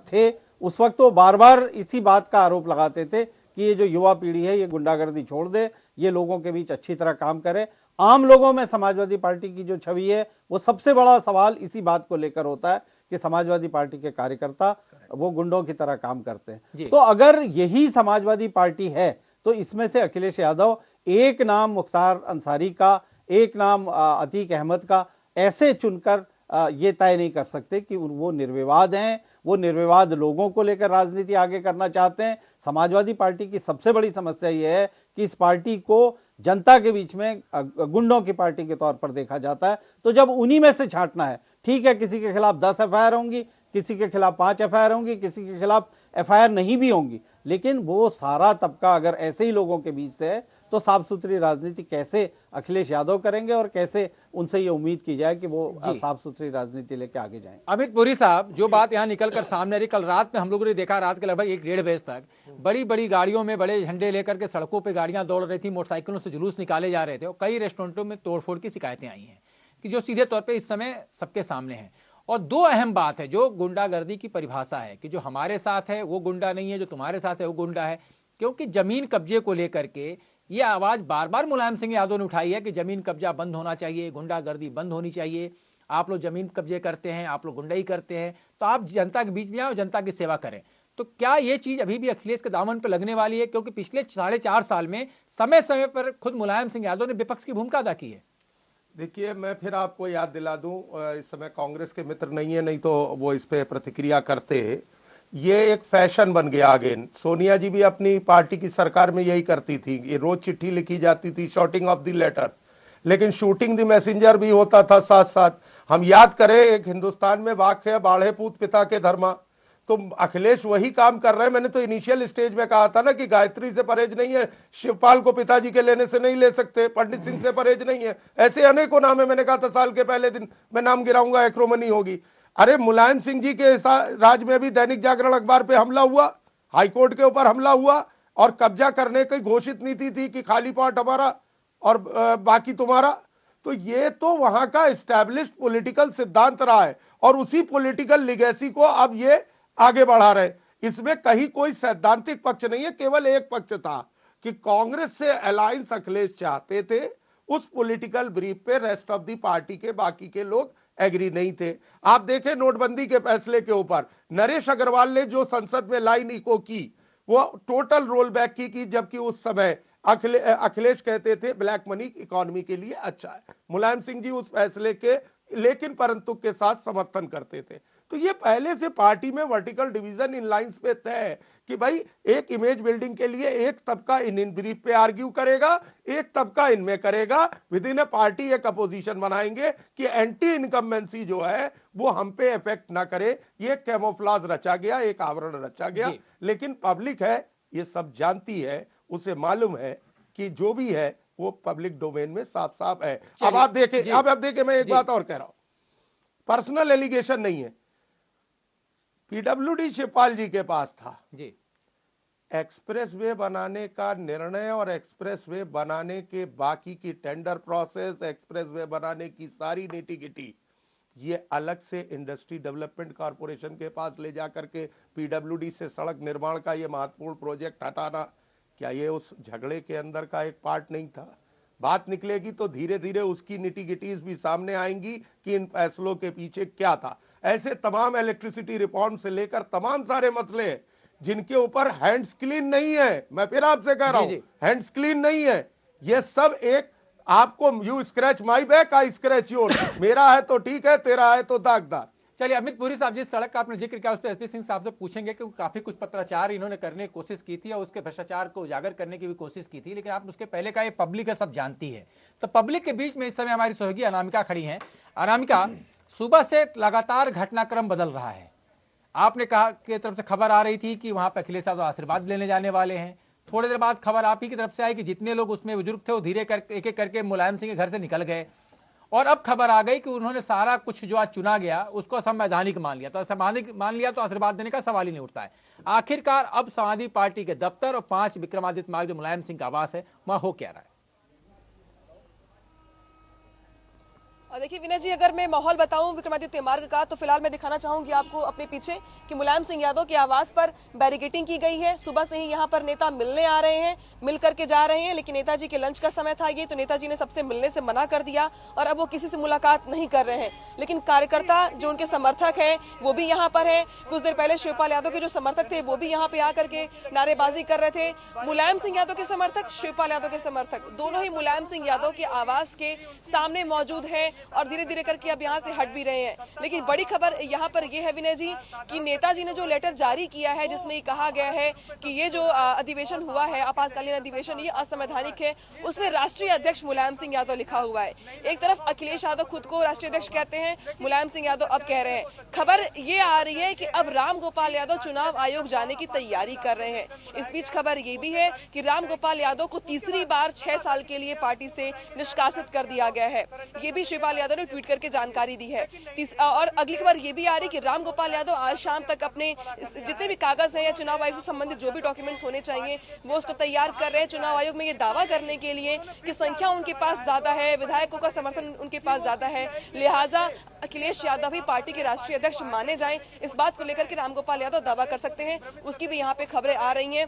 थे, उस वक्त तो बार बार इसी बात का आरोप लगाते थे कि ये जो युवा पीढ़ी है ये गुंडागर्दी छोड़ दे, ये लोगों के बीच अच्छी तरह काम करे। आम लोगों में समाजवादी पार्टी की जो छवि है वो सबसे बड़ा सवाल इसी बात को लेकर होता है कि समाजवादी पार्टी के कार्यकर्ता वो गुंडों की तरह काम करते हैं। तो अगर यही समाजवादी पार्टी है तो इसमें से अखिलेश यादव एक नाम मुख्तार अंसारी का, एक नाम अतीक अहमद का ऐसे चुनकर ये तय नहीं कर सकते कि वो निर्विवाद हैं, वो निर्विवाद लोगों को लेकर राजनीति आगे करना चाहते हैं। समाजवादी पार्टी की सबसे बड़ी समस्या ये है कि इस पार्टी को जनता के बीच में गुंडों की पार्टी के तौर पर देखा जाता है। तो जब उन्हीं में से छांटना है, ठीक है, किसी के खिलाफ 10 एफआईआर होंगी, किसी के खिलाफ 5 एफआईआर होंगी, किसी के खिलाफ एफआईआर नहीं भी होंगी, लेकिन वो सारा तबका अगर ऐसे ही लोगों के बीच से है तो साफ सुथरी राजनीति कैसे अखिलेश यादव करेंगे और कैसे उनसे ये उम्मीद की जाए कि वो साफ सुथरी राजनीति लेके आगे जाएं। अमित पुरी साहब, जो बात यहाँ निकल कर सामने रही, कल रात में हम लोगों ने देखा, रात के लगभग 1-1:30 बजे तक बड़ी बड़ी गाड़ियों में बड़े झंडे लेकर के सड़कों पे गाड़ियां दौड़ रही थी, मोटरसाइकिलों से जुलूस निकाले जा रहे थे, और कई रेस्टोरेंटों में तोड़फोड़ की शिकायतें आई हैं कि जो सीधे तौर पर इस समय सबके सामने है। और 2 अहम बात है, जो गुंडागर्दी की परिभाषा है कि जो हमारे साथ है वो गुंडा नहीं है, जो तुम्हारे साथ है वो गुंडा है। क्योंकि जमीन कब्जे को लेकर के ये आवाज बार बार मुलायम सिंह यादव ने उठाई है कि जमीन कब्जा बंद होना चाहिए, गुंडागर्दी बंद होनी चाहिए। आप लोग जमीन कब्जे करते हैं, आप लोग गुंडाई करते हैं, तो आप जनता के बीच में आओ, जनता की सेवा करें। तो क्या ये चीज अभी भी अखिलेश के दामन पर लगने वाली है? क्योंकि पिछले 4.5 साल में समय समय पर खुद मुलायम सिंह यादव ने विपक्ष की भूमिका अदा की है। देखिए, मैं फिर आपको याद दिला दूं, इस समय कांग्रेस के मित्र नहीं है, नहीं तो वो इस पे प्रतिक्रिया करते। ये एक फैशन बन गया अगेन। सोनिया जी भी अपनी पार्टी की सरकार में यही करती थी, ये रोज चिट्ठी लिखी जाती थी, शॉर्टिंग ऑफ द लेटर, लेकिन शूटिंग द मैसेंजर भी होता था साथ साथ। हम याद करें, एक हिंदुस्तान में वाक्य है, बाढ़े पूत पिता के धर्मा, तो अखिलेश वही काम कर रहे हैं। मैंने तो इनिशियल स्टेज में कहा था ना कि गायत्री से परहेज नहीं है, शिवपाल को पिताजी के लेने से नहीं ले सकते, पंडित सिंह से परहेज नहीं है, ऐसे अनेकों नाम है। मैंने कहा था साल के पहले दिन मैं नाम गिराऊंगा, एक्रोमनी होगी। अरे मुलायम सिंह जी के राज में भी दैनिक जागरण अखबार पे हमला हुआ, हाईकोर्ट के ऊपर हमला हुआ, और कब्जा करने की घोषित नीति थी कि खाली पॉट हमारा और बाकी तुम्हारा। तो ये तो वहां का एस्टैब्लिश्ड पॉलिटिकल सिद्धांत रहा है, और उसी पॉलिटिकल लिगेसी को अब ये आगे बढ़ा रहे। इसमें कहीं कोई सैद्धांतिक पक्ष नहीं है, केवल एक पक्ष था कि कांग्रेस से अलायंस अखिलेश चाहते थे। उस पॉलिटिकल ब्रीफ पे रेस्ट ऑफ द पार्टी के बाकी के लोग एग्री नहीं थे। आप देखें नोटबंदी के फैसले के ऊपर नरेश अग्रवाल ने जो संसद में लाइन इको की, वो टोटल रोल बैक की, जबकि उस समय अखिलेश कहते थे ब्लैक मनी इकोनॉमी के लिए अच्छा है। मुलायम सिंह जी उस फैसले के लेकिन परंतु के साथ समर्थन करते थे। तो ये पहले से पार्टी में वर्टिकल डिवीजन इन लाइंस पे तय है कि भाई एक इमेज बिल्डिंग के लिए एक तबका इन ब्रीफ पे आर्ग्यू करेगा, एक तबका इनमें करेगा। विद इन ए पार्टी एक अपोजिशन बनाएंगे कि एंटी इनकम्बेंसी जो है वो हम पे इफेक्ट ना करे। ये कैमोफ्लाज रचा गया, एक आवरण रचा गया, लेकिन पब्लिक है ये सब जानती है, उसे मालूम है कि जो भी है वो पब्लिक डोमेन में साफ साफ है। अब आप देखें, अब देखें, मैं एक बात और कह रहा हूं, पर्सनल एलिगेशन नहीं है। पीडब्ल्यूडी शिवपाल जी के पास था जी, एक्सप्रेसवे बनाने का निर्णय और एक्सप्रेसवे बनाने के बाकी की टेंडर प्रोसेस, एक्सप्रेसवे बनाने की सारी नीटी-गिटी ये अलग से इंडस्ट्री डेवलपमेंट कॉर्पोरेशन के पास ले जाकर के पीडब्ल्यूडी से सड़क निर्माण का ये महत्वपूर्ण प्रोजेक्ट हटाना, क्या ये उस झगड़े के अंदर का एक पार्ट नहीं था? बात निकलेगी तो धीरे धीरे उसकी निटी-गिटीज भी सामने आएंगी कि इन फैसलों के पीछे क्या था। ऐसे तमाम इलेक्ट्रिसिटी रिफॉर्म से लेकर तमाम सारे मसले हैं जिनके ऊपर हैंड्स क्लीन नहीं है। मैं फिर आपसे कह रहा हूं, हैंड्स क्लीन नहीं है। ये सब एक आपको you scratch my back, I scratch your, मेरा है तो ठीक है, तेरा है तो दागदार। चलिए अमित पुरी साहब, जिस सड़क का आपने जिक्र किया उस पर एसपी सिंह साहब से पूछेंगे कि काफी कुछ पत्राचार इन्होंने करने की कोशिश की थी और उसके भ्रष्टाचार को उजागर करने की भी कोशिश की थी, लेकिन आप उसके पहले का ये पब्लिक है, सब जानती है। तो पब्लिक के बीच में इस समय हमारी सहयोगी अनामिका खड़ी हैं। अनामिका, सुबह से लगातार घटनाक्रम बदल रहा है। आपने कहा कि तरफ से खबर आ रही थी कि वहां पर अखिलेश यादव आशीर्वाद लेने जाने वाले हैं। थोड़ी देर बाद खबर आप ही की तरफ से आई कि जितने लोग उसमें बुजुर्ग थे वो धीरे एक एक करके मुलायम सिंह के घर से निकल गए, और अब खबर आ गई कि उन्होंने सारा कुछ जो आज चुना गया उसको असंवैधानिक मान लिया। तो असंवैधानिक मान लिया तो आशीर्वाद देने का सवाल ही नहीं उठता है। आखिरकार अब समाजवादी पार्टी के दफ्तर और 5 विक्रमादित्य मार्ग जो मुलायम सिंह का आवास है, वहां हो क्या रहा है? देखिए विनय जी, अगर मैं माहौल बताऊं विक्रमादित्य मार्ग का, तो फिलहाल मैं दिखाना चाहूंगी आपको अपने पीछे कि मुलायम सिंह यादव के आवास पर बैरिकेडिंग की गई है। सुबह से ही यहां पर नेता मिलने आ रहे हैं, मिल करके जा रहे हैं, लेकिन नेताजी के लंच का समय था ये, तो नेताजी ने सबसे मिलने से मना कर दिया और अब वो किसी से मुलाकात नहीं कर रहे हैं। लेकिन कार्यकर्ता जो उनके समर्थक हैं वो भी यहाँ पर है। कुछ देर पहले शिवपाल यादव के जो समर्थक थे वो भी यहाँ पे आकर के नारेबाजी कर रहे थे। मुलायम सिंह यादव के समर्थक, शिवपाल यादव के समर्थक दोनों ही मुलायम सिंह यादव के आवास के सामने मौजूद है और धीरे धीरे करके अब यहाँ से हट भी रहे हैं। लेकिन बड़ी खबर यहाँ पर यह है विनय जी कि नेताजी ने जो लेटर जारी किया है जिसमें ये कहा गया है कि ये जो अधिवेशन हुआ है, आपातकालीन अधिवेशन, ये असंवैधानिक है, उसमें राष्ट्रीय अध्यक्ष मुलायम सिंह यादव लिखा हुआ है। एक तरफ अखिलेश यादव खुद को राष्ट्रीय अध्यक्ष कहते हैं, मुलायम सिंह यादव अब कह रहे हैं। खबर ये आ रही है कि अब राम गोपाल यादव चुनाव आयोग जाने की तैयारी कर रहे हैं। इस बीच खबर ये भी है कि राम गोपाल यादव को तीसरी बार 6 साल के लिए पार्टी से निष्कासित कर दिया गया है। ये भी शिवपाल यादव ने ट्वीट करके जानकारी दी है। और अगली खबर ये भी आ रही कि राम गोपाल यादव आज शाम तक अपने जितने भी कागज हैं या चुनाव आयोग से संबंधित जो भी डॉक्यूमेंट्स होने चाहिए वो उसको तैयार कर रहे हैं चुनाव आयोग में ये दावा करने के लिए कि संख्या उनके पास ज्यादा है, विधायकों का समर्थन उनके पास ज्यादा है, लिहाजा अखिलेश यादव ही पार्टी के राष्ट्रीय अध्यक्ष माने जाएं। इस बात को लेकर के राम गोपाल यादव दावा कर सकते हैं, उसकी भी यहाँ पे खबरें आ रही हैं।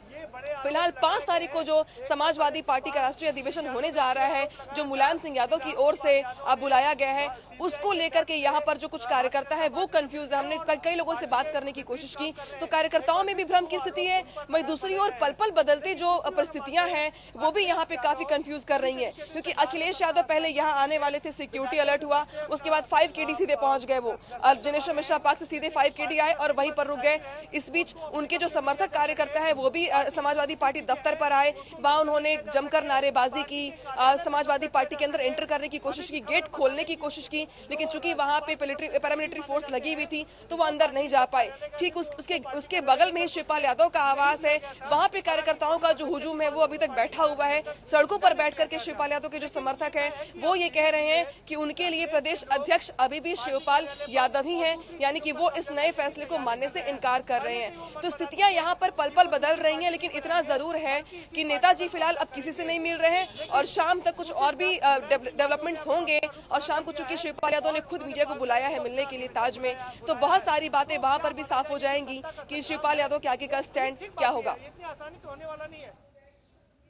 फिलहाल 5 तारीख को जो समाजवादी पार्टी का राष्ट्रीय अधिवेशन होने जा रहा है, जो मुलायम सिंह यादव की ओर से बुलाया गया है उसको लेकर के यहाँ पर जो कुछ कार्यकर्ता है वो कंफ्यूज है। हमने कई लोगों से बात करने की कोशिश की तो कार्यकर्ताओं में भी भ्रम की स्थिति है, वहीं दूसरी ओर पल पल बदलती जो परिस्थितियां हैं वो भी यहाँ पे काफी कंफ्यूज कर रही हैं, क्योंकि अखिलेश यादव पहले यहाँ आने वाले थे, सिक्योरिटी अलर्ट हुआ, उसके बाद 5 KD सीधे पहुंच गए, वो जनेश्वर मिश्रा पार्क से सीधे 5 KD आए और वहीं पर रुक गए। इस बीच उनके जो समर्थक कार्यकर्ता है वो भी समाजवादी पार्टी दफ्तर पर आए, वहां उन्होंने जमकर नारेबाजी की, समाजवादी पार्टी के अंदर एंटर करने की कोशिश की, गेट खोलने की कोशिश की, लेकिन चूंकि वहां पे पैरामिलिट्री फोर्स लगी हुई थी तो वो अंदर नहीं जा पाए। ठीक उसके बगल में ही शिवपाल यादव का आवास है, वहां पे कार्यकर्ताओं का जो हुजूम है वो अभी तक बैठा हुआ है। सड़कों पर बैठ करके शिवपाल यादव के जो समर्थक हैं वो ये कह रहे हैं कि उनके लिए प्रदेश अध्यक्ष अभी भी शिवपाल यादव ही हैं, यानी कि वो इस नए फैसले को मानने से इनकार कर रहे हैं। तो स्थितियां यहाँ पर पल पल बदल रही हैं, लेकिन इतना जरूर है कि नेताजी फिलहाल अब किसी से नहीं मिल रहे हैं और शाम तक कुछ और भी डेवलपमेंट्स होंगे। और शाम को चूंकि शिवपाल यादव ने खुद मीडिया को बुलाया है मिलने के लिए ताज में, तो बहुत सारी बातें वहां पर भी साफ हो जाएंगी कि शिवपाल यादव के आगे का स्टैंड क्या होगा।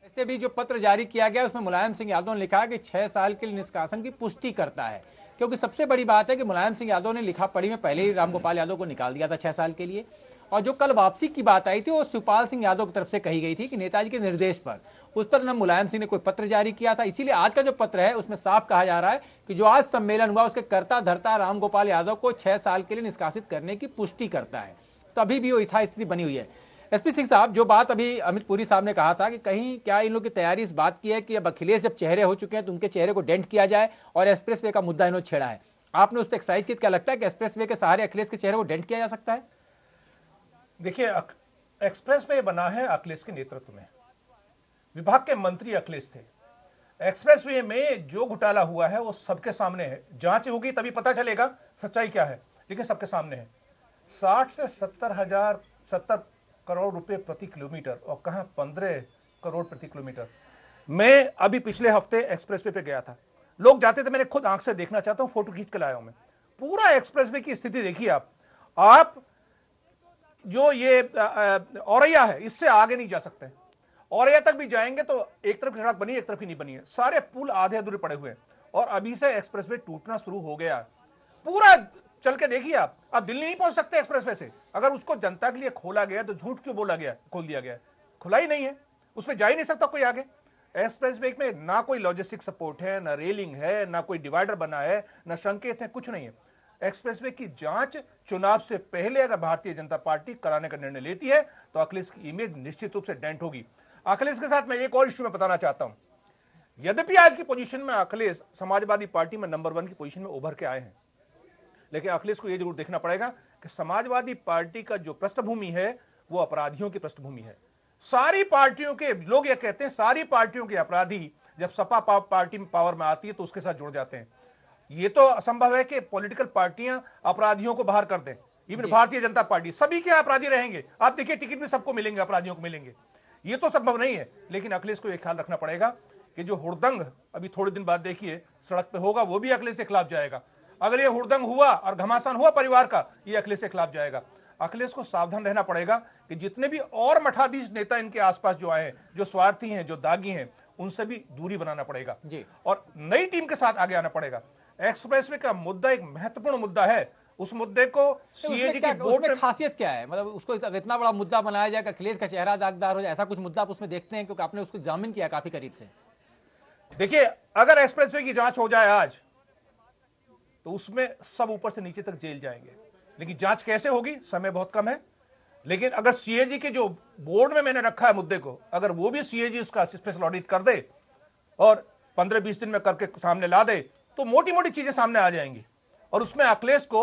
ऐसे भी जो पत्र जारी किया गया उसमें मुलायम सिंह यादव ने लिखा कि 6 साल के लिए निष्कासन की पुष्टि करता है, क्योंकि सबसे बड़ी बात है कि मुलायम सिंह यादव ने लिखा पढ़ी में पहले ही रामगोपाल यादव को निकाल दिया था 6 साल के लिए। और जो कल वापसी की बात आई थी वो शिवपाल सिंह यादव की तरफ से कही गई थी कि नेताजी के निर्देश पर, उस पर न मुलायम सिंह ने कोई पत्र जारी किया था। इसीलिए आज का जो पत्र है उसमें साफ कहा जा रहा है कि जो आज सम्मेलन हुआ उसके कर्ता धर्ता रामगोपाल यादव को 6 साल के लिए निष्कासित करने की पुष्टि करता है। तो अभी भी वो यथास्थिति बनी हुई है। एसपी सिंह साहब, जो बात अभी अमित पुरी साहब ने कहा था कि कहीं क्या इन लोग की तैयारी इस बात की है कि अब अखिलेश जब चेहरे हो चुके हैं तो उनके चेहरे को डेंट किया जाए, और एक्सप्रेस वे का मुद्दा इन्होंने छेड़ा है, आपने उस पर एक्साइज किया, क्या लगता है कि एक्सप्रेस वे के सहारे अखिलेश के चेहरे को डेंट किया जा सकता है? देखिए, एक्सप्रेस वे बना है अखिलेश के नेतृत्व में, विभाग के मंत्री अखिलेश थे। एक्सप्रेस वे में जो घोटाला हुआ है वो सबके सामने है, जांच होगी तभी पता चलेगा सच्चाई क्या है, लेकिन सबके सामने है। 60 से 70 करोड़ रुपए प्रति किलोमीटर, और कहां 15 करोड़ प्रति किलोमीटर। मैं अभी पिछले हफ्ते एक्सप्रेस वे पे गया था, लोग जाते थे, मैंने खुद आंख से देखना चाहता हूं, फोटो खींच कर लाया हूं मैं। पूरा एक्सप्रेस वे की स्थिति देखिए आप जो ये औरैया है इससे आगे नहीं जा सकते। औरैया तक भी जाएंगे तो एक तरफ सड़क बनी, एक तरफ ही नहीं बनी है, सारे पुल आधे अधूरे पड़े हुए हैं, और अभी से एक्सप्रेसवे टूटना शुरू हो गया। पूरा चल के देखिए आप दिल्ली नहीं पहुंच सकते एक्सप्रेसवे से। अगर उसको जनता के लिए खोला गया तो झूठ क्यों बोला गया, खोल दिया गया, खुला ही नहीं है, उसमें जा ही नहीं सकता कोई आगे। एक्सप्रेसवे में ना कोई लॉजिस्टिक सपोर्ट है, ना रेलिंग है, ना कोई डिवाइडर बना है, ना संकेत है, कुछ नहीं है। एक्सप्रेसवे की जांच चुनाव से पहले अगर भारतीय जनता पार्टी कराने का निर्णय लेती है तो अखिलेश की इमेज निश्चित रूप से डेंट होगी। अखिलेश के साथ मैं एक और इश्यू में बताना चाहता हूं, यद्यपि आज की पोजीशन में अखिलेश समाजवादी पार्टी में नंबर 1 की पोजीशन में उभर के आए हैं, लेकिन अखिलेश को यह जरूर देखना पड़ेगा कि समाजवादी पार्टी का जो पृष्ठभूमि है वो अपराधियों की पृष्ठभूमि है। सारी पार्टियों के लोग यह कहते हैं, सारी पार्टियों के अपराधी जब सपा पार्टी में पावर में आती है तो उसके साथ जुड़ जाते हैं। ये तो असंभव है कि पॉलिटिकल पार्टियां अपराधियों को बाहर कर दें। इवन भारतीय जनता पार्टी, सभी के अपराधी रहेंगे, आप देखिए टिकट भी सबको मिलेंगे, अपराधियों को मिलेंगे, ये तो संभव नहीं है। लेकिन अखिलेश को यह ख्याल रखना पड़ेगा कि जो हुड़दंग अभी थोड़े दिन बाद देखिए सड़क पे होगा, वो भी अखिलेश के खिलाफ जाएगा। अगर ये हुड़दंग हुआ और घमासान हुआ परिवार का, ये अखिलेश के खिलाफ जाएगा। अखिलेश को सावधान रहना पड़ेगा कि जितने भी और मठाधीश नेता इनके आसपास जो आए हैं, जो स्वार्थी हैं, जो दागी हैं, उनसे भी दूरी बनाना पड़ेगा और नई टीम के साथ आगे आना पड़ेगा। एक्सप्रेसवे का मुद्दा एक महत्वपूर्ण मुद्दा है, उस मुद्दे को सीएजी की बोर्ड में खासियत क्या है, मतलब उसको इतना बड़ा मुद्दा बनाया जाए कि अखिलेश का चेहरा दागदार हो जाए, ऐसा कुछ मुद्दा आप उसमें देखते हैं? क्योंकि आपने उसको एग्जामिन किया काफी करीब से। देखिए, अगर एक्सप्रेसवे की जांच हो जाए आज तो उसमें सब ऊपर से नीचे तक जेल जाएंगे, लेकिन जांच कैसे होगी, समय बहुत कम है। लेकिन अगर सीएजी के जो बोर्ड में मैंने रखा है मुद्दे को, अगर वो भी सीएजी उसका स्पेशल ऑडिट कर दे और 15-20 दिन में करके सामने ला दे तो मोटी मोटी चीजें सामने आ जाएंगी और उसमें अखिलेश को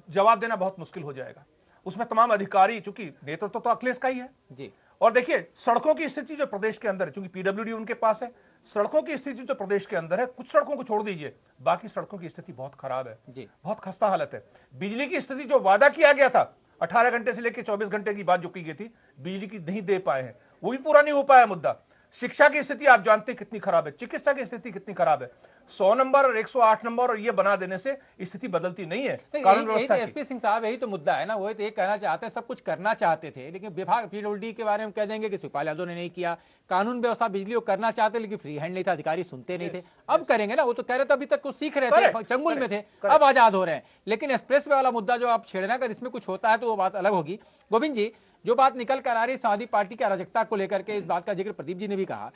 जवाब देना बहुत मुश्किल हो जाएगा। उसमें तमाम अधिकारी, चूंकि नेतृत्व तो अखिलेश का ही है जी। और देखिए, सड़कों की स्थिति जो प्रदेश के अंदर है, चूंकि पीडब्ल्यूडी उनके पास है, सड़कों की स्थिति जो प्रदेश के अंदर है, कुछ सड़कों को छोड़ दीजिए, बाकी सड़कों की स्थिति बहुत खराब है जी, बहुत खस्ता हालत है। बिजली की स्थिति जो वादा किया गया था 18 घंटे से लेकर 24 घंटे की बात जो की गई थी, बिजली की नहीं दे पाए हैं, वो भी पूरा नहीं हो पाया मुद्दा। शिक्षा की स्थिति आप जानते हैं कितनी खराब है, चिकित्सा की स्थिति कितनी खराब है। 100 नंबर और 108 नंबर और ये बना देने से स्थिति बदलती नहीं है कानून व्यवस्था की। एसपी सिंह साहब, यही तो मुद्दा है ना, वही तो ये कहना चाहते हैं, सब कुछ करना चाहते थे, लेकिन विभाग पीडब्ल्यूडी के बारे में कह देंगे कि शिवपाल यादव ने नहीं किया, कानून व्यवस्था बिजली को करना चाहते लेकिन फ्री हैंड नहीं था, अधिकारी सुनते नहीं थे। अब करेंगे ना, वो तो कह रहे थे अभी तक कुछ सीख रहे थे, चंगुल में थे, अब आजाद हो रहे हैं। लेकिन एक्सप्रेस वे वाला मुद्दा जो आप छेड़ना, अगर इसमें कुछ होता है तो वो बात अलग होगी। गोविंद जी, जो बात निकल कर आ रही समाजवादी पार्टी की अराजकता को लेकर के, इस बात का जिक्र प्रदीप जी ने भी कहा,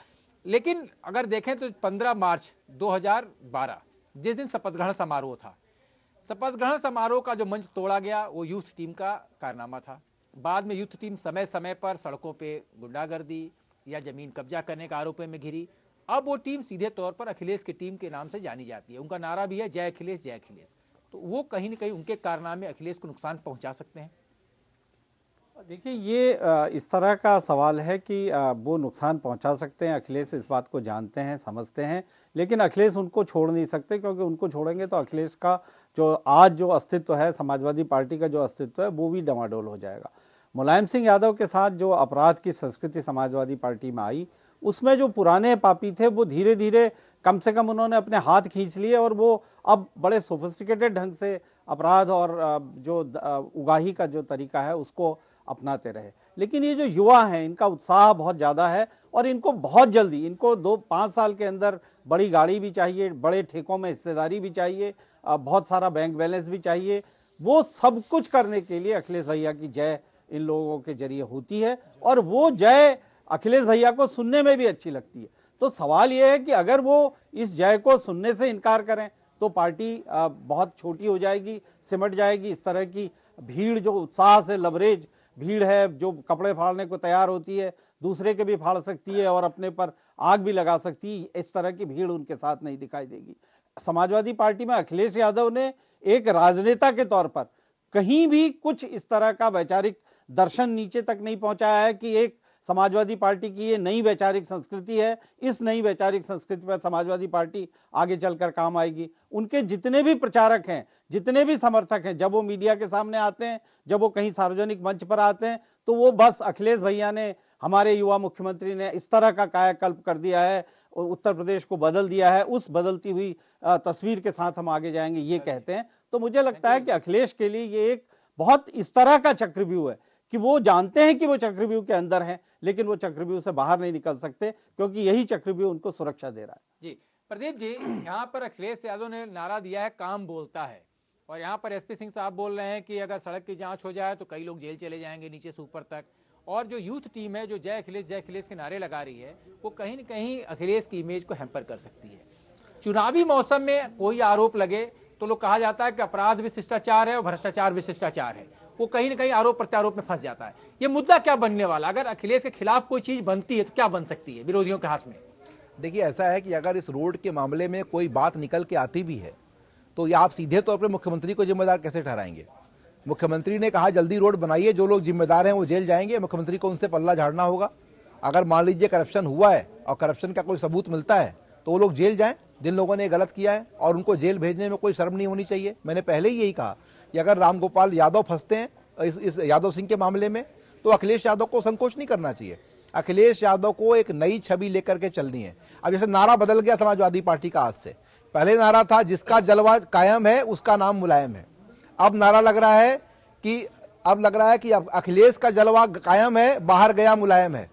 लेकिन अगर देखें तो 15 मार्च 2012 जिस दिन शपथ ग्रहण समारोह था, शपथ ग्रहण समारोह का जो मंच तोड़ा गया वो यूथ टीम का कारनामा था। बाद में यूथ टीम समय समय पर सड़कों पे गुंडागर्दी या जमीन कब्जा करने के आरोप में घिरी। अब वो टीम सीधे तौर पर अखिलेश की टीम के नाम से जानी जाती है, उनका नारा भी है जय अखिलेश जय अखिलेश। तो वो कहीं ना कहीं उनके कारनामे अखिलेश को नुकसान पहुंचा सकते हैं। देखिए, ये इस तरह का सवाल है कि वो नुकसान पहुंचा सकते हैं, अखिलेश इस बात को जानते हैं, समझते हैं, लेकिन अखिलेश उनको छोड़ नहीं सकते, क्योंकि उनको छोड़ेंगे तो अखिलेश का जो आज जो अस्तित्व है, समाजवादी पार्टी का जो अस्तित्व है, वो भी डमाडोल हो जाएगा। मुलायम सिंह यादव के साथ जो अपराध की संस्कृति समाजवादी पार्टी में आई, उसमें जो पुराने पापी थे वो धीरे धीरे कम से कम उन्होंने अपने हाथ खींच लिए और वो अब बड़े सोफिस्टिकेटेड ढंग से अपराध और जो उगाही का जो तरीका है उसको अपनाते रहे। लेकिन ये जो युवा हैं, इनका उत्साह बहुत ज़्यादा है और इनको बहुत जल्दी, इनको 2-5 साल के अंदर बड़ी गाड़ी भी चाहिए, बड़े ठेकों में हिस्सेदारी भी चाहिए, बहुत सारा बैंक बैलेंस भी चाहिए। वो सब कुछ करने के लिए अखिलेश भैया की जय इन लोगों के जरिए होती है और वो जय अखिलेश भैया को सुनने में भी अच्छी लगती है। तो सवाल ये है कि अगर वो इस जय को सुनने से इनकार करें तो पार्टी बहुत छोटी हो जाएगी, सिमट जाएगी। इस तरह की भीड़ जो उत्साह से लबरेज भीड़ है, जो कपड़े फाड़ने को तैयार होती है, दूसरे के भी फाड़ सकती है और अपने पर आग भी लगा सकती है, इस तरह की भीड़ उनके साथ नहीं दिखाई देगी। समाजवादी पार्टी में अखिलेश यादव ने एक राजनेता के तौर पर कहीं भी कुछ इस तरह का वैचारिक दर्शन नीचे तक नहीं पहुंचाया है कि एक समाजवादी पार्टी की ये नई वैचारिक संस्कृति है, इस नई वैचारिक संस्कृति पर समाजवादी पार्टी आगे चलकर काम आएगी। उनके जितने भी प्रचारक हैं, जितने भी समर्थक हैं, जब वो मीडिया के सामने आते हैं, जब वो कहीं सार्वजनिक मंच पर आते हैं, तो वो बस अखिलेश भैया ने, हमारे युवा मुख्यमंत्री ने इस तरह का कायाकल्प कर दिया है, उत्तर प्रदेश को बदल दिया है, उस बदलती हुई तस्वीर के साथ हम आगे जाएंगे, ये कहते हैं। तो मुझे लगता है कि अखिलेश के लिए ये एक बहुत इस तरह का चक्रव्यूह है कि वो जानते हैं कि वो चक्रव्यूह के अंदर हैं, लेकिन वो चक्रव्यूह से बाहर नहीं निकल सकते, क्योंकि यही चक्रव्यूह उनको सुरक्षा दे रहा है। जी प्रदीप जी, यहाँ पर अखिलेश यादव ने नारा दिया है काम बोलता है, और यहाँ पर एसपी सिंह साहब बोल रहे हैं कि अगर सड़क की जांच हो जाए तो कई लोग जेल चले जाएंगे नीचे से ऊपर तक। और जो यूथ टीम है जो जय अखिलेश के नारे लगा रही है, वो कहीं न कहीं अखिलेश की इमेज को हैम्पर कर सकती है। चुनावी मौसम में कोई आरोप लगे तो लोग कहा जाता है कि अपराध भी शिष्टाचार है और भ्रष्टाचार भी शिष्टाचार है, वो कहीं ना कहीं आरोप प्रत्यारोप में फंस जाता है। ये मुद्दा क्या बनने वाला, अगर अखिलेश के खिलाफ कोई चीज बनती है तो क्या बन सकती है विरोधियों के हाथ में? देखिए, ऐसा है कि अगर इस रोड के मामले में कोई बात निकल के आती भी है तो ये आप सीधे तौर पर मुख्यमंत्री को जिम्मेदार कैसे ठहराएंगे? मुख्यमंत्री ने कहा जल्दी रोड बनाइए, जो लोग जिम्मेदार हैं वो जेल जाएंगे, मुख्यमंत्री को उनसे पल्ला झाड़ना होगा। अगर मान लीजिए करप्शन हुआ है और करप्शन का कोई सबूत मिलता है तो वो लोग जेल जाएं, जिन लोगों ने गलत किया है, और उनको जेल भेजने में कोई शर्म नहीं होनी चाहिए। मैंने पहले ही यही कहा कि अगर रामगोपाल यादव फंसते हैं इस यादव सिंह के मामले में तो अखिलेश यादव को संकोच नहीं करना चाहिए। अखिलेश यादव को एक नई छवि लेकर के चलनी है। अब जैसे नारा बदल गया समाजवादी पार्टी का आज से, पहले नारा था जिसका जलवा कायम है उसका नाम मुलायम है, अब नारा लग रहा है कि अखिलेश का जलवा कायम है, बाहर गया मुलायम है।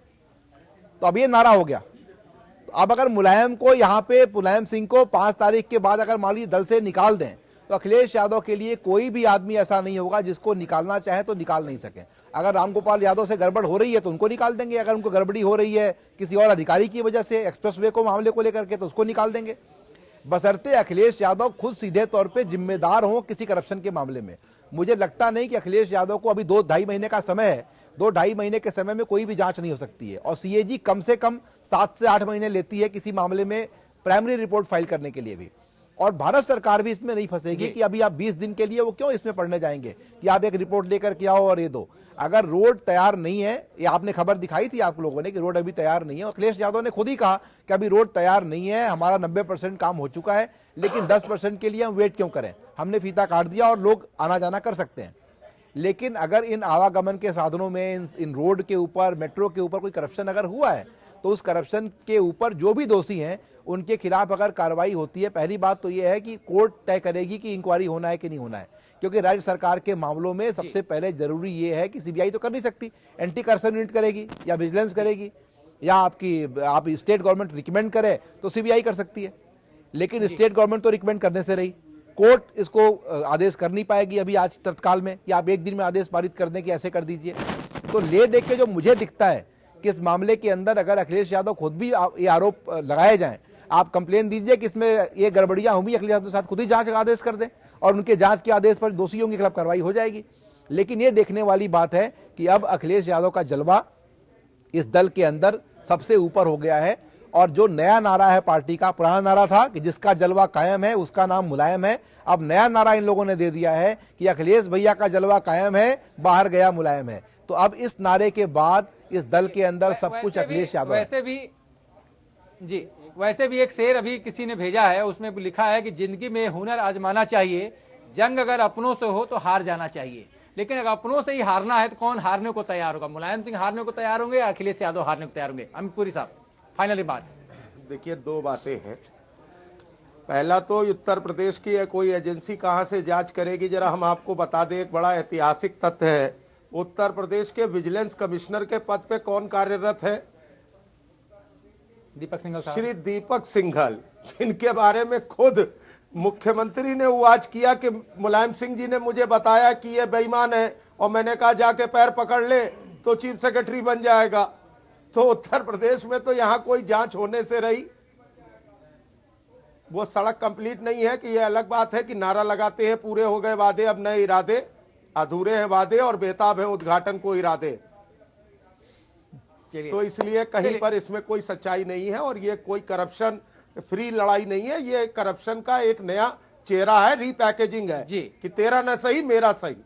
तो अब ये नारा हो गया। तो अब अगर मुलायम को यहाँ पे, मुलायम सिंह को 5 तारीख के बाद अगर मान लीजिए दल से निकाल दें तो अखिलेश यादव के लिए कोई भी आदमी ऐसा नहीं होगा जिसको निकालना चाहे तो निकाल नहीं सके। अगर रामगोपाल यादव से गड़बड़ हो रही है तो उनको निकाल देंगे, अगर उनको गड़बड़ी हो रही है किसी और अधिकारी की वजह से एक्सप्रेसवे को मामले को लेकर के तो उसको निकाल देंगे, बशर्ते अखिलेश यादव खुद सीधे तौर पे जिम्मेदार हों किसी करप्शन के मामले में। मुझे लगता नहीं कि अखिलेश यादव को अभी 2-2.5 महीने का समय है, 2-2.5 महीने के समय में कोई भी जांच नहीं हो सकती है, और सीएजी कम से कम 7 से 8 महीने लेती है किसी मामले में प्राइमरी रिपोर्ट फाइल करने के लिए भी। और भारत सरकार भी इसमें नहीं फंसेगी कि अभी आप 20 दिन के लिए वो क्यों इसमें पढ़ने जाएंगे कि आप एक रिपोर्ट लेकर के आओ और ये दो। अगर रोड तैयार नहीं है, ये आपने खबर दिखाई थी आप लोगों ने कि रोड अभी तैयार नहीं है, अखिलेश यादव ने खुद ही कहा कि अभी रोड तैयार नहीं है, हमारा 90% काम हो चुका है, लेकिन 10% के लिए हम वेट क्यों करें, हमने फीता काट दिया और लोग आना जाना कर सकते हैं। लेकिन अगर इन आवागमन के साधनों में, इन रोड के ऊपर, मेट्रो के ऊपर कोई करप्शन अगर हुआ है तो उस करप्शन के ऊपर जो भी दोषी हैं उनके खिलाफ अगर कार्रवाई होती है, पहली बात तो यह है कि कोर्ट तय करेगी कि इंक्वायरी होना है कि नहीं होना है, क्योंकि राज्य सरकार के मामलों में सबसे पहले जरूरी ये है कि सीबीआई तो कर नहीं सकती, एंटी करप्शन यूनिट करेगी या विजिलेंस करेगी, या आप स्टेट गवर्नमेंट रिकमेंड करे तो सीबीआई कर सकती है, लेकिन स्टेट गवर्नमेंट तो रिकमेंड करने से रही, कोर्ट इसको आदेश कर नहीं पाएगी अभी आज तत्काल में, या आप एक दिन में आदेश पारित कर दें कि ऐसे कर दीजिए। तो ले देख के जो मुझे दिखता है कि इस मामले के अंदर अगर अखिलेश यादव खुद भी ये आरोप लगाए जाएं, आप कंप्लेन दीजिए कि इसमें ये गड़बड़ियां हुई, अखिलेश यादव के साथ खुद ही जांच का आदेश कर दें और उनके जांच के आदेश पर दोषियों के खिलाफ कार्रवाई हो जाएगी। लेकिन ये देखने वाली बात है कि अब अखिलेश यादव का जलवा इस दल के अंदर सबसे ऊपर हो गया है, और जो नया नारा है पार्टी का, पुराना नारा था कि जिसका जलवा कायम है उसका नाम मुलायम है, अब नया नारा इन लोगों ने दे दिया है कि अखिलेश भैया का जलवा कायम है, बाहर गया मुलायम है। तो अब इस नारे के बाद इस दल के अंदर सब कुछ अखिलेश यादव है। वैसे भी एक शेर अभी किसी ने भेजा है, उसमें लिखा है कि जिंदगी में हुनर आजमाना चाहिए, जंग अगर अपनों से हो तो हार जाना चाहिए, लेकिन अगर अपनों से ही हारना है तो कौन हारने को तैयार होगा? मुलायम सिंह हारने को तैयार होंगे या अखिलेश यादव हारने को तैयार होंगे? अमितपुरी साहब, फाइनली बात। देखिए, दो बातें हैं। पहला तो उत्तर प्रदेश की कोई एजेंसी कहां से जांच करेगी, जरा हम आपको बता दें। एक बड़ा ऐतिहासिक तथ्य है, उत्तर प्रदेश के विजिलेंस कमिश्नर के पद पे कौन कार्यरत है? दीपक सिंघल साहब। श्री दीपक सिंघल, जिनके बारे में खुद मुख्यमंत्री ने उवाच किया कि मुलायम सिंह जी ने मुझे बताया कि ये बेईमान है, और मैंने कहा जाके पैर पकड़ ले तो चीफ सेक्रेटरी बन जाएगा। तो उत्तर प्रदेश में तो यहां कोई जांच होने से रही। वो सड़क कंप्लीट नहीं है कि ये अलग बात है कि नारा लगाते हैं पूरे हो गए वादे अब नए इरादे, अधूरे हैं वादे और बेताब हैं उद्घाटन को इरादे। तो इसलिए कहीं पर इसमें कोई सच्चाई नहीं है, और ये कोई करप्शन फ्री लड़ाई नहीं है। ये करप्शन का एक नया चेहरा है, रीपैकेजिंग है कि तेरा न सही मेरा सही।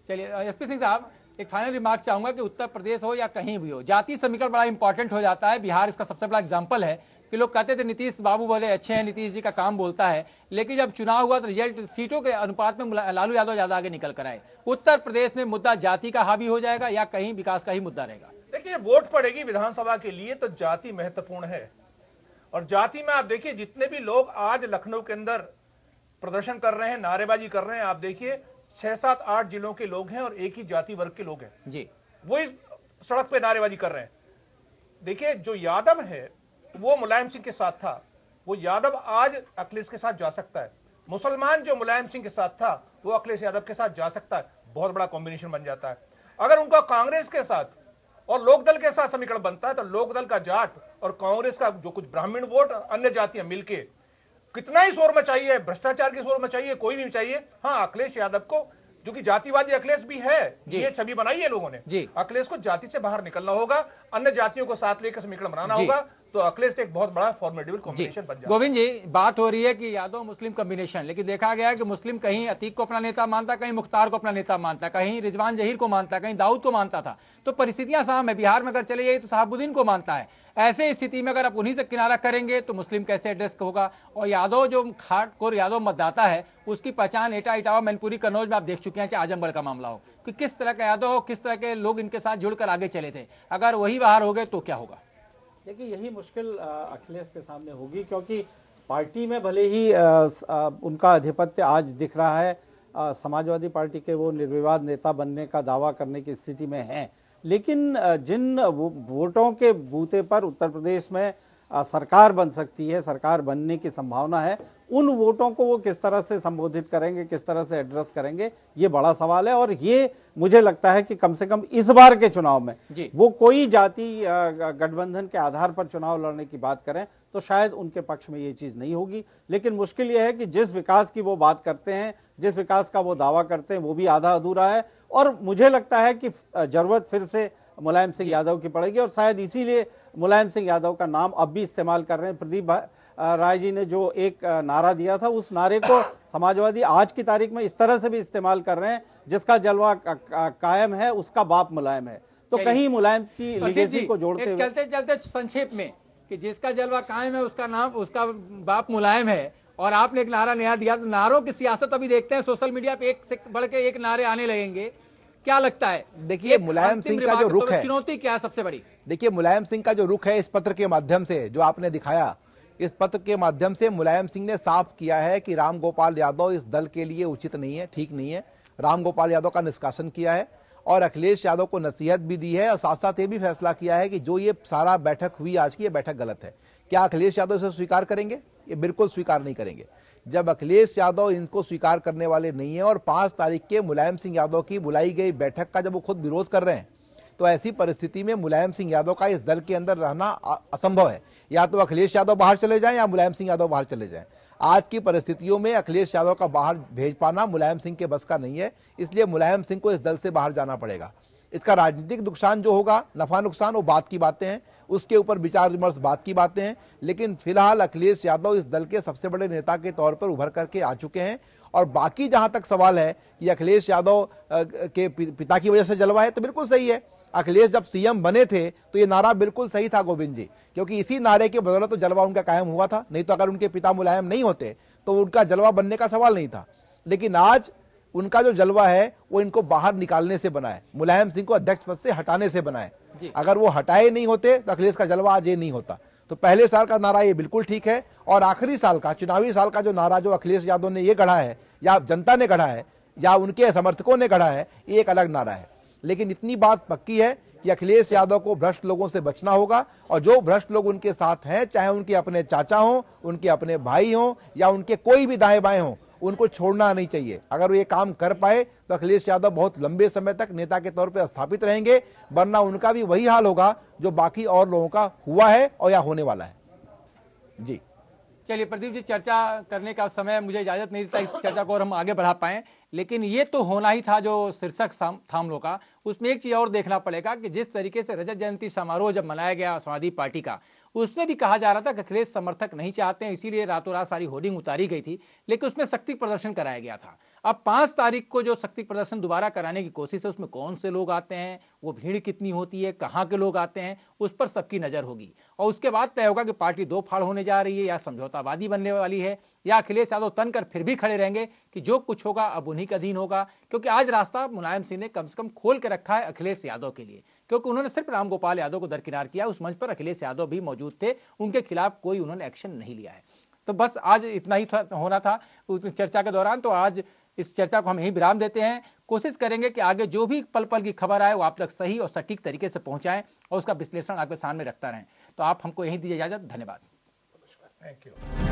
चलिए एसपी सिंह साहब, एक फाइनल रिमार्क चाहूंगा कि उत्तर प्रदेश हो या कहीं भी हो, जाति समीकरण बड़ा इंपॉर्टेंट हो जाता है। बिहार इसका सबसे बड़ा एग्जांपल है कि लोग कहते थे नीतीश बाबू बोले अच्छे हैं, नीतीश जी का काम बोलता है, लेकिन जब चुनाव हुआ तो रिजल्ट सीटों के अनुपात में लालू यादव ज्यादा आगे निकल कर आए। उत्तर प्रदेश में मुद्दा जाति का हावी हो जाएगा या कहीं विकास का ही मुद्दा रहेगा? देखिए, वोट पड़ेगी विधानसभा के लिए तो जाति महत्वपूर्ण है, और जाति में आप देखिए जितने भी लोग आज लखनऊ के अंदर प्रदर्शन कर रहे हैं, नारेबाजी कर रहे हैं, आप देखिए 6, 7, 8 जिलों के लोग हैं और एक ही जाति वर्ग के लोग हैं जी, वो इस सड़क पे नारेबाजी कर रहे हैं। देखिए, जो यादव है वो मुलायम सिंह के साथ था, वो यादव आज अखिलेश के साथ जा सकता है। मुसलमान जो मुलायम सिंह के साथ था वो अखिलेश यादव के साथ जा सकता है। बहुत बड़ा कॉम्बिनेशन बन जाता है। अगर उनका कांग्रेस के साथ और लोकदल के साथ समीकरण बनता है तो लोकदल का जाट और कांग्रेस का जो कुछ ब्राह्मण वोट, अन्य जातियां मिलके कितना ही शोर मचाइए, भ्रष्टाचार की शोर मचाइए, कोई नहीं चाहिए। हाँ, अखिलेश यादव को, जो कि जातिवादी अखिलेश भी है, ये छवि बनाई है लोगों ने, अखिलेश को जाति से बाहर निकलना होगा, अन्य जातियों को साथ लेकर समीकरण बनाना होगा, तो अखिलेश से एक बहुत बड़ा फॉर्मेडेबल कॉम्बिनेशन बन जाएगा। गोविंद जी, बात हो रही है कि यादव मुस्लिम कॉम्बिनेशन, लेकिन देखा गया है कि मुस्लिम कहीं अतीक को अपना नेता मानता, कहीं मुख्तार को अपना नेता मानता, कहीं रिजवान जहीर को मानता, कहीं दाऊद को मानता था। तो परिस्थितियां साम है। बिहार में अगर चले जाइए तो शहाबुद्दीन को मानता है। ऐसे स्थिति में अगर आप उन्हीं से किनारा करेंगे तो मुस्लिम कैसे एड्रेस होगा? और यादव जो खाटकोर यादव मतदाता है उसकी पहचान एटा, इटावा, मैनपुरी, कन्नौज में आप देख चुके हैं, चाहे आजमगढ़ का मामला हो, कि किस तरह का यादव हो, किस तरह के लोग इनके साथ जुड़कर आगे चले थे। अगर वही बाहर हो गए तो क्या होगा? देखिए, यही मुश्किल अखिलेश के सामने होगी, क्योंकि पार्टी में भले ही उनका आधिपत्य आज दिख रहा है, समाजवादी पार्टी के वो निर्विवाद नेता बनने का दावा करने की स्थिति में हैं, लेकिन जिन वोटों के बूते पर उत्तर प्रदेश में सरकार बन सकती है, सरकार बनने की संभावना है, उन वोटों को वो किस तरह से संबोधित करेंगे, किस तरह से एड्रेस करेंगे, ये बड़ा सवाल है। और ये मुझे लगता है कि कम से कम इस बार के चुनाव में वो कोई जाति गठबंधन के आधार पर चुनाव लड़ने की बात करें तो शायद उनके पक्ष में ये चीज नहीं होगी। लेकिन मुश्किल ये है कि जिस विकास की वो बात करते हैं, जिस विकास का वो दावा करते हैं, वो भी आधा अधूरा है। और मुझे लगता है कि जरूरत फिर से मुलायम सिंह यादव की पड़ेगी, और शायद इसीलिए मुलायम सिंह यादव का नाम अब भी इस्तेमाल कर रहे हैं। प्रदीप राय जी ने जो एक नारा दिया था, उस नारे को समाजवादी आज की तारीख में इस तरह से भी इस्तेमाल कर रहे हैं, जिसका जलवा कायम है उसका बाप मुलायम है। तो कहीं मुलायम की लीगेसी को जोड़ते हुए चलते चलते संक्षेप में कि जिसका जलवा कायम है उसका नाम, उसका बाप मुलायम है, और आपने एक नारा नया दिया। तो नारों की सियासत अभी देखते हैं, सोशल मीडिया पे एक से बढ़ के एक नारे आने लगेंगे। क्या लगता है? देखिए, मुलायम सिंह का जो रुख है, चुनौती क्या है सबसे बड़ी? देखिए, मुलायम सिंह का जो रुख है इस पत्र के माध्यम से जो आपने दिखाया इस पत्र के माध्यम से मुलायम सिंह ने साफ किया है कि रामगोपाल यादव इस दल के लिए उचित नहीं है, ठीक नहीं है। रामगोपाल यादव का निष्कासन किया है और अखिलेश यादव को नसीहत भी दी है और साथ साथ ये भी फैसला किया है कि जो ये सारा बैठक हुई आज की, ये बैठक गलत है। क्या अखिलेश यादव इसे स्वीकार करेंगे? ये बिल्कुल स्वीकार नहीं करेंगे। जब अखिलेश यादव इनको स्वीकार करने वाले नहीं है और 5 तारीख के मुलायम सिंह यादव की बुलाई गई बैठक का जब वो खुद विरोध कर रहे हैं, तो ऐसी परिस्थिति में मुलायम सिंह यादव का इस दल के अंदर रहना असंभव है। या तो अखिलेश यादव बाहर चले जाएं या मुलायम सिंह यादव बाहर चले जाएं। आज की परिस्थितियों में अखिलेश यादव का बाहर भेज पाना मुलायम सिंह के बस का नहीं है, इसलिए मुलायम सिंह को इस दल से बाहर जाना पड़ेगा। इसका राजनीतिक नुकसान जो होगा, नफा नुकसान, वो बात की बातें हैं, उसके ऊपर विचार विमर्श बात की बातें हैं, लेकिन फिलहाल अखिलेश यादव इस दल के सबसे बड़े नेता के तौर पर उभर करके आ चुके हैं। और बाकी जहां तक सवाल है कि अखिलेश यादव के पिता की वजह से जलवा है, तो बिल्कुल सही है। अखिलेश जब सीएम बने थे तो ये नारा बिल्कुल सही था गोविंद जी, क्योंकि इसी नारे के बदौलत तो जलवा उनका कायम हुआ था। नहीं तो अगर उनके पिता मुलायम नहीं होते तो उनका जलवा बनने का सवाल नहीं था। लेकिन आज उनका जो जलवा है वो इनको बाहर निकालने से बना है, मुलायम सिंह को अध्यक्ष पद से हटाने से बना है। अगर वो हटाए नहीं होते तो अखिलेश का जलवा आज ये नहीं होता। तो पहले साल का नारा ये बिल्कुल ठीक है, और आखिरी साल का, चुनावी साल का जो नारा जो अखिलेश यादव ने ये गढ़ा है, या जनता ने गढ़ा है, या उनके समर्थकों ने गढ़ा है, ये एक अलग नारा है। लेकिन इतनी बात पक्की है कि अखिलेश यादव को भ्रष्ट लोगों से बचना होगा, और जो भ्रष्ट लोग उनके साथ हैं, चाहे उनके अपने चाचा हों, उनके अपने भाई हों, या उनके कोई भी दाएं बाएं हों, उनको छोड़ना नहीं चाहिए। अगर वो ये काम कर पाए तो अखिलेश यादव बहुत लंबे समय तक नेता के तौर पर स्थापित रहेंगे, वरना उनका भी वही हाल होगा जो बाकी और लोगों का हुआ है और या होने वाला है। जी चलिए प्रदीप जी, चर्चा करने का समय मुझे इजाजत नहीं देता इस चर्चा को और हम आगे बढ़ा पाएं, लेकिन ये तो होना ही था जो शीर्षक था हम लोग का। उसमें एक चीज और देखना पड़ेगा कि जिस तरीके से रजत जयंती समारोह जब मनाया गया समाजवादी पार्टी का, उसमें भी कहा जा रहा था कि अखिलेश समर्थक नहीं चाहते हैं, इसीलिए रातों रात सारी होर्डिंग उतारी गई थी, लेकिन उसमें शक्ति प्रदर्शन कराया गया था। अब 5 तारीख को जो शक्ति प्रदर्शन दोबारा कराने की कोशिश है, उसमें कौन से लोग आते हैं, वो भीड़ कितनी होती है, कहाँ के लोग आते हैं, उस पर सबकी नजर होगी। और उसके बाद तय होगा कि पार्टी 2 फाड़ होने जा रही है, या समझौतावादी बनने वाली है, या अखिलेश यादव तनकर फिर भी खड़े रहेंगे कि जो कुछ होगा अब उन्हीं का अधीन होगा। क्योंकि आज रास्ता मुलायम सिंह ने कम से कम खोल के रखा है अखिलेश यादव के लिए, क्योंकि उन्होंने सिर्फ रामगोपाल यादव को दरकिनार किया। उस मंच पर अखिलेश यादव भी मौजूद थे, उनके खिलाफ कोई उन्होंने एक्शन नहीं लिया है। तो बस आज इतना ही होना था उस चर्चा के दौरान। तो आज इस चर्चा को हम यहीं विराम देते हैं। कोशिश करेंगे कि आगे जो भी पल पल की खबर आए वो आप तक सही और सटीक तरीके से पहुंचाएं और उसका विश्लेषण आपके सामने रखता रहें। तो आप हमको यहीं दीजिए इजाजत। धन्यवाद। Thank you.